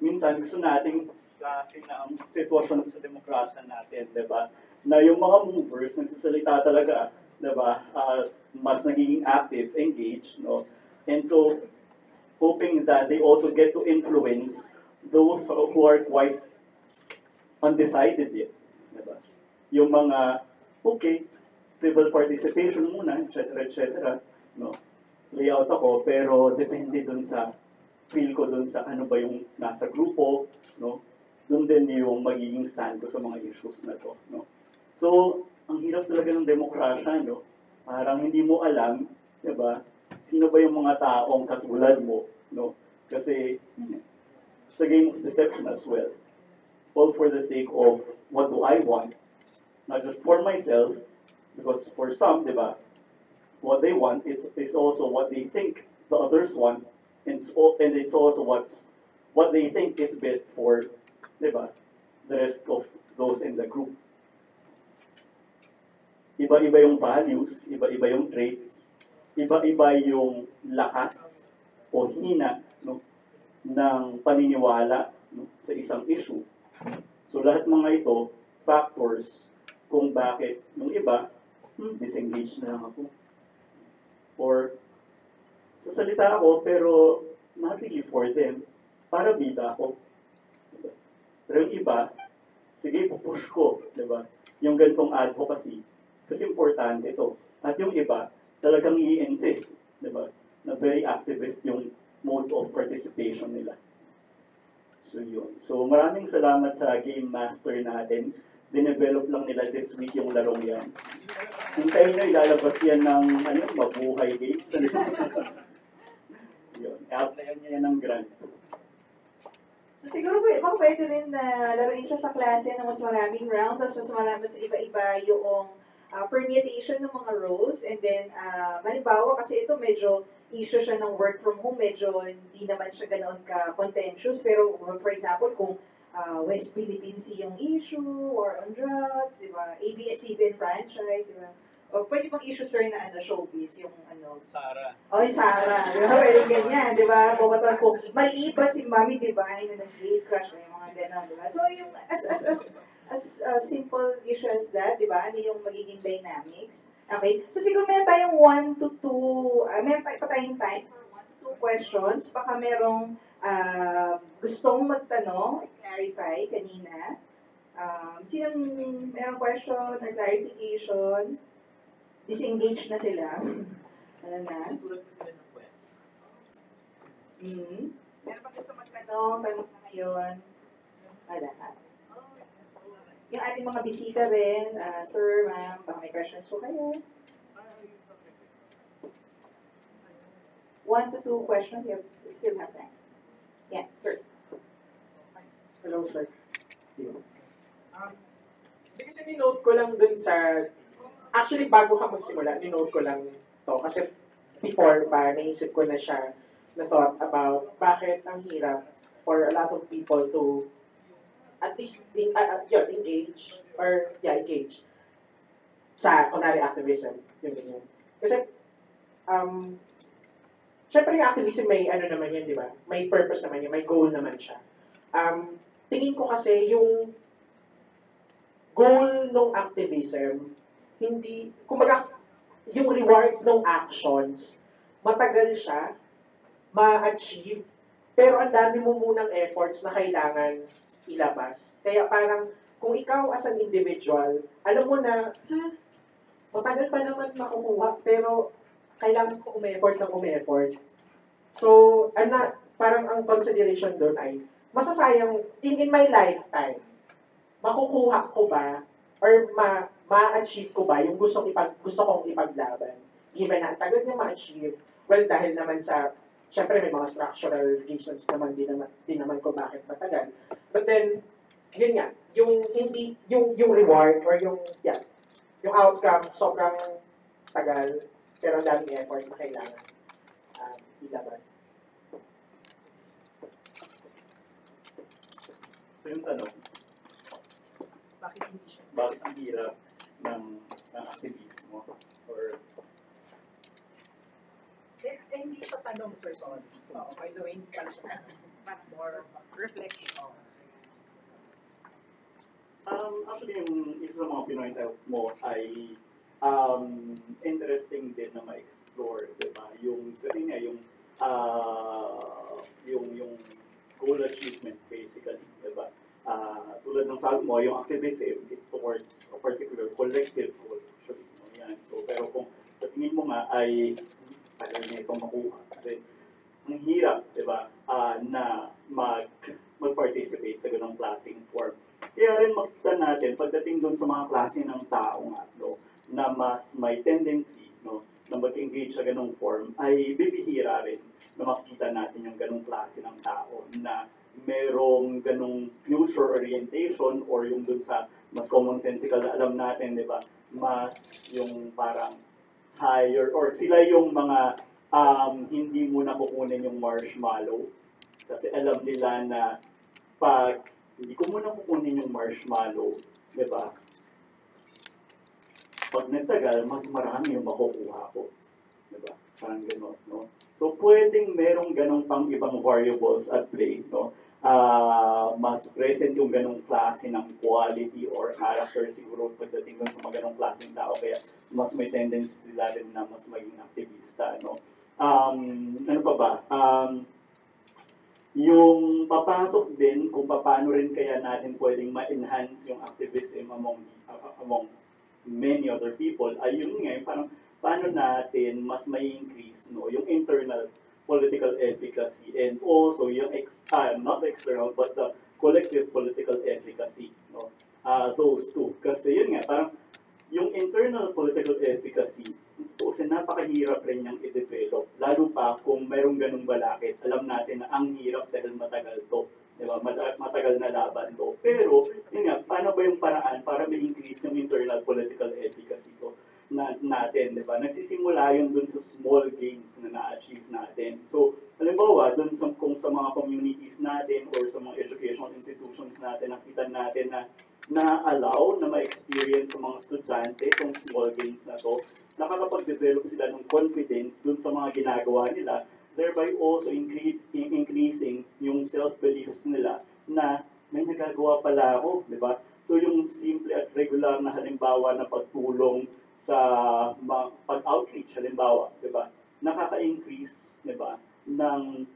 minsan gusto nating klase na ang sitwasyon sa demokrasya natin, di ba? Na yung mga movers, nagsasalita talaga, di ba? Mas nagiging active, engaged, no? And so, hoping that they also get to influence those who are quite undecided yet. Diba? Yung mga, okay, civil participation muna, etc. No? Layout ako, pero depende dun sa, feel ko dun sa ano ba yung nasa grupo, no? Dun din yung magiging stand ko sa mga issues na to. No? So, ang hirap talaga ng demokrasya, no? Parang hindi mo alam, diba? Sino ba yung mga taong katulad mo, no? Kasi, it's a game of deception as well. All for the sake of what do I want, not just for myself, because for some, diba, what they want, it's also what they think the others want, and it's also what they think is best for, diba, the rest of those in the group. Iba-iba yung values, iba-iba yung traits, iba-iba yung lakas o hina, no, ng paniniwala, no, sa isang issue. So lahat mga ito, factors kung bakit yung iba, disengage na lang ako. Or sasalita ako pero not really for them, para bida ako. Diba? Pero yung iba, sige, pupush ko, diba? Yung ganitong advocacy, kasi importante ito. At yung iba, talagang i-insist, diba? Na very activist yung mode of participation nila. So yun. So maraming salamat sa game master natin. Dinevelop lang nila this week yung larong yan. hintayin nyo, ilalabas yan ng ano, Mabuhay Games. Yun, i-applyan niya yan ng grant. So siguro baka pwede rin na laruin siya sa klase ng mas maraming round, tapos mas iba-iba yung permutation ng mga roles, and then halimbawa kasi ito medyo issue siya ng work from home, medyo hindi naman siya ganoon ka-contentious, pero for example, kung West Philippine Sea yung issue, war on drugs, di ba? ABS-CBN franchise, di ba? O pwede bang issue sir na showbiz, yung Sara. Oy, Sarah. Di ba? Pwede ganyan, di ba? Bumatan ko, mali ba si Mami Divine na nag-gate crush na yung mga gano'n, di ba? So, yung as simple issue as that, di ba? Ano yung magiging dynamics? Okay? So, siguro meron tayong 1 to 2, meron pa tayong time for 1 to 2 questions. Baka merong gustong magtanong, clarify kanina. Sinong merong question or clarification? Disengage na sila. Ano na? Sulat ko sila ng question. Meron pa gusto magtanong, tanong na ngayon. Wala. Yung ating mga bisita rin, sir, ma'am, baka may questions po kayo. 1 to 2 questions, you still have time. Yeah, sir. Hello, sir. Kasi ninote ko lang dun sa... Actually, bago ka magsimula, ninote ko lang to. Kasi before pa, naisip ko na siya na thought about bakit ang hirap for a lot of people to at least engage sa kunwari activism. Yung ganyan. Kasi, syempre yung activism may ano naman yan, di ba? May purpose naman yan, may goal naman siya. Tingin ko kasi yung goal ng activism, hindi, kumbaga, yung reward ng actions, matagal siya ma-achieve, pero ang dami mo munang efforts na kailangan ilabas. Kaya parang, kung ikaw as an individual, alam mo na, matagal pa naman makukuha, pero kailangan ko umeffort. So, parang ang consideration doon ay, masasayang, in my lifetime, makukuha ko ba, or ma-achieve ko ba yung gusto kong ipaglaban? Given na, tagal niya ma-achieve, well, dahil naman sa, syempre may mga structural reasons naman, din naman ko bakit matagal. But then, yun nga, yung reward, or yung outcome, sobrang tagal, pero ang daming effort na kailangan ilabas. So yung tanong, Bakit hindi siya? bakit ang hirap ng aktivismo? Or Hindi siya tanong, Sir Son. By the way, hindi pala siya tanong. But more reflection. actually, yung isa sa mga pinoint out mo ay interesting din na ma-explore, di ba? Kasi nga, yung goal achievement, basically, di ba? Tulad ng sabi mo, yung activism, it's towards a particular collective goal, actually. Yan. So, pero kung sa tingin mo nga ay tagal na itong makuha, then, ang hirap, di ba, na mag-participate sa ganong klaseng form. Kaya rin makita natin, pagdating doon sa mga klase ng tao nga, no, na mas may tendency, no, na mag-engage sa ganong form, ay bibihira rin na makita natin yung ganong klase ng tao na merong ganong future orientation or yung dun sa mas commonsensical na alam natin, di ba, mas yung parang higher, or sila yung mga hindi muna kukunin yung marshmallow kasi alam nila na pag hindi ko muna kukunin yung marshmallow, di ba? Pag nagtagal, mas marami yung makukuha ko. Di ba? Parang gano'n, no? So, pwedeng merong ganong pang ibang variables at play, no? Mas present yung ganong klase ng quality or character siguro pagdating doon sa mga ganong klaseng tao. Kaya mas may tendency sila rin na mas maging aktivista, no? Ano pa ba? Yung papasok din kung paano rin kaya natin pwedeng ma-enhance yung activism among many other people, ay yun nga, parang paano natin mas may increase, no, yung internal political efficacy and also yung not the external but the collective political efficacy, no, those two. Kasi yun nga, parang yung internal political efficacy, kasi napakahirap rin niyang i-develop. Lalo pa kung mayroong ganung balakid. Alam natin na ang hirap dahil matagal to. Diba? Matagal na laban to. Pero, yun nga, paano ba yung paraan para ma-increase yung internal political efficacy ko natin, diba? Nagsisimula yun dun sa small gains na na-achieve natin. So, halimbawa, dun kung sa mga communities natin or sa mga educational institutions natin, nakita natin na na-allow na ma-experience sa mga estudyante itong small gains na to, nakakapag-develop sila ng confidence dun sa mga ginagawa nila, thereby also increasing yung self-beliefs nila na may nagagawa pala ako, di ba? So yung simple at regular na halimbawa na pagtulong sa pag-outreach, halimbawa, di ba? Nakaka-increase, di ba, ng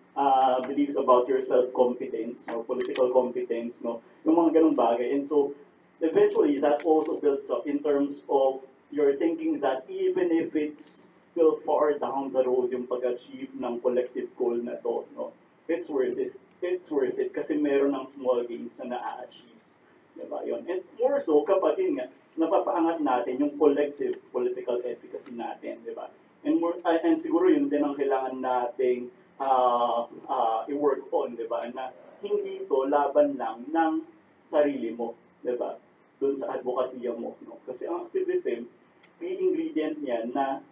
beliefs about your self-competence, no? Political competence, no? Yung mga ganung bagay. And so, eventually, that also builds up in terms of your thinking that even if it's still far down the road yung pag-achieve ng collective goal na to, no? It's worth it. It's worth it kasi meron ng small gains na na-achieve. Diba yun? And more so, kapag yun nga, napapaangat natin yung collective political efficacy natin, diba? And siguro yun din ang kailangan nating i-work on, diba? Na hindi ito laban lang ng sarili mo, diba? Doon sa advokasya mo, no? Kasi ang activism, may ingredient niya na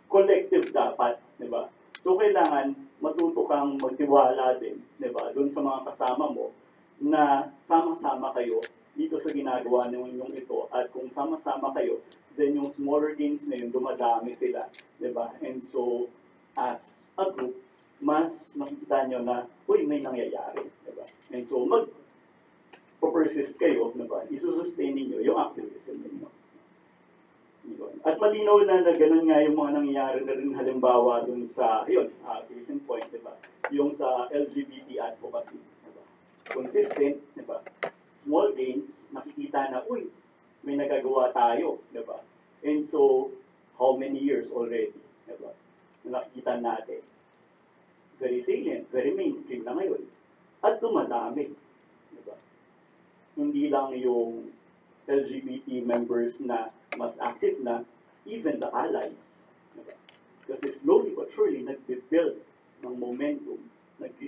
collective dapat, diba? So kailangan matuto kang magtiwala din, diba? Doon sa mga kasama mo na sama-sama kayo dito sa ginagawa ninyong ito at kung sama-sama kayo, then yung smaller gains na yun, dumadami sila, diba? And so, as a group, mas nakikita nyo na, uy, may nangyayari, diba? And so, persist kayo, diba? Isusustain ninyo yung activism ninyo. At malinaw na ganun nga yung mga nangyayari na rin halimbawa dun sa, yun, case in point, diba? Yung sa LGBT advocacy, diba? Consistent, diba? Small gains, nakikita na, uy, may nagagawa tayo, diba? And so, how many years already, diba? Nakikita natin. Very salient, very mainstream na ngayon. At dumadami, diba? Hindi lang yung LGBT members na mas active na, even the allies. Diba? Kasi slowly but surely, nagbe-build ng momentum,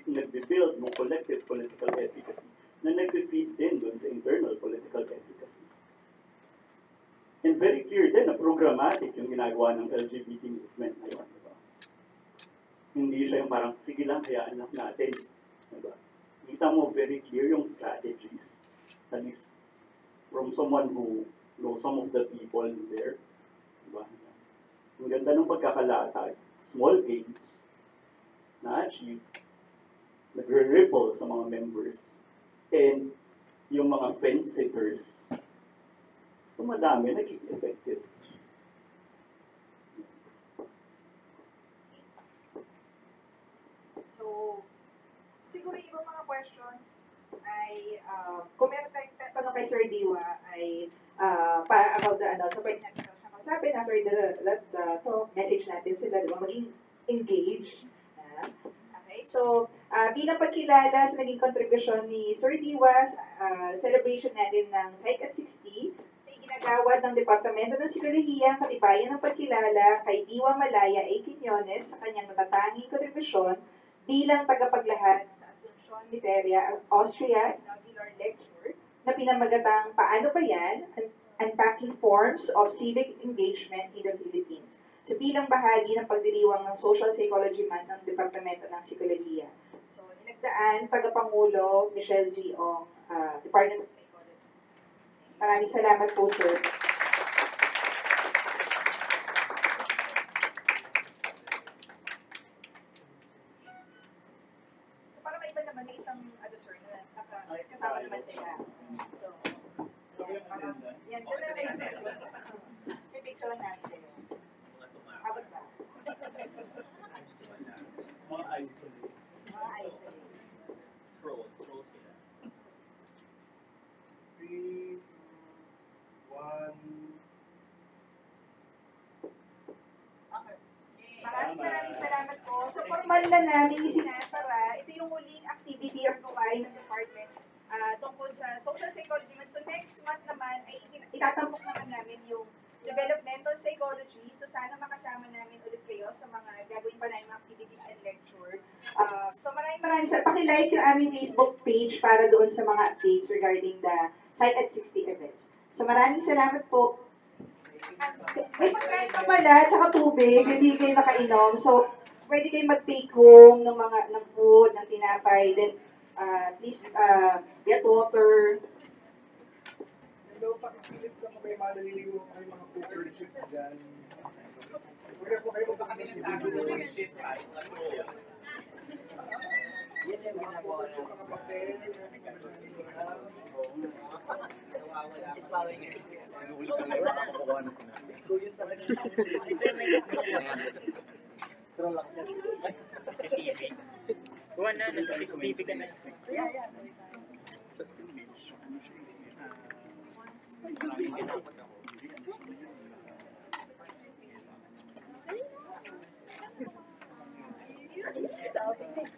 nagbe-build ng collective political efficacy na nagbe-feed din doon sa internal political efficacy. And very clear din na programmatic yung ginagawa ng LGBT movement ngayon. Diba? Hindi siya yung parang, sige lang, hayaan lang natin. Diba? Kita mo very clear yung strategies. At least from someone who knows some of the people there. Diba? Ang ganda ng pagkakalatag, small gains na-achieve, nagre-ripple sa mga members, and yung mga fence-sitters, tumadami, naging effective. So, siguro yung ibang mga questions ay, kung meron tayong tanong kay Sir Diwa, ay about the, so pwede natin siya kausapin after the talk, message natin sila, diba, maging engaged. Okay, so, bilang pagkilala sa naging kontribusyon ni Sir Diwa, celebration natin ng Psych at 60, so iginagawad ng Departamento ng Psikolohiya, katibayan ng pagkilala kay Diwa Malaya A. Quiñones sa kanyang natatanging kontribusyon bilang tagapaglahad sa Asuncion Literia, Austria, inaugural lecture na pinamagatang Paano ba yan? Unpacking Forms of Civic Engagement in the Philippines. So bilang bahagi ng pagdiriwang ng Social Psychology Month ng Departamento ng Psikolohiya. So ninagdaan, Tagapangulo Michelle G. Ong, Department of Psychology. Maraming salamat po, sir. So para maiba naman, may isang sir na kasama naman sila. So, yan, parang, yan, doon na may picture natin. Abot ba? Mga isolates. Mga isolates. Trolls sila. 3, 2, 1. Maraming salamat po. Sa formal na namin isinasara, ito yung huling activity or gawain ng department tungkol sa social psychology month. So next month naman ay itatampok naman namin yung developmental psychology. So sana makasama namin ulit kayo sa mga gagawin pa namin activities and lecture. So maraming salamat. Pakilike yung aming Facebook page para doon sa mga updates regarding the Site at 60 events. So maraming salamat po. So, may pagkain pa pala, tsaka tubig, hindi kayo nakainom. So, pwede kayo mag-take home ng food, ng tinapay. Then, please get water. Hello, pakisilip lang kung may maliliw may mga cooker chips dyan. Huwag po kayo magkakamisipin. Yan yung ginagawa Mga kapatid, Just following your CCTV. Buwan na, nasa CCTV ka na. Sabi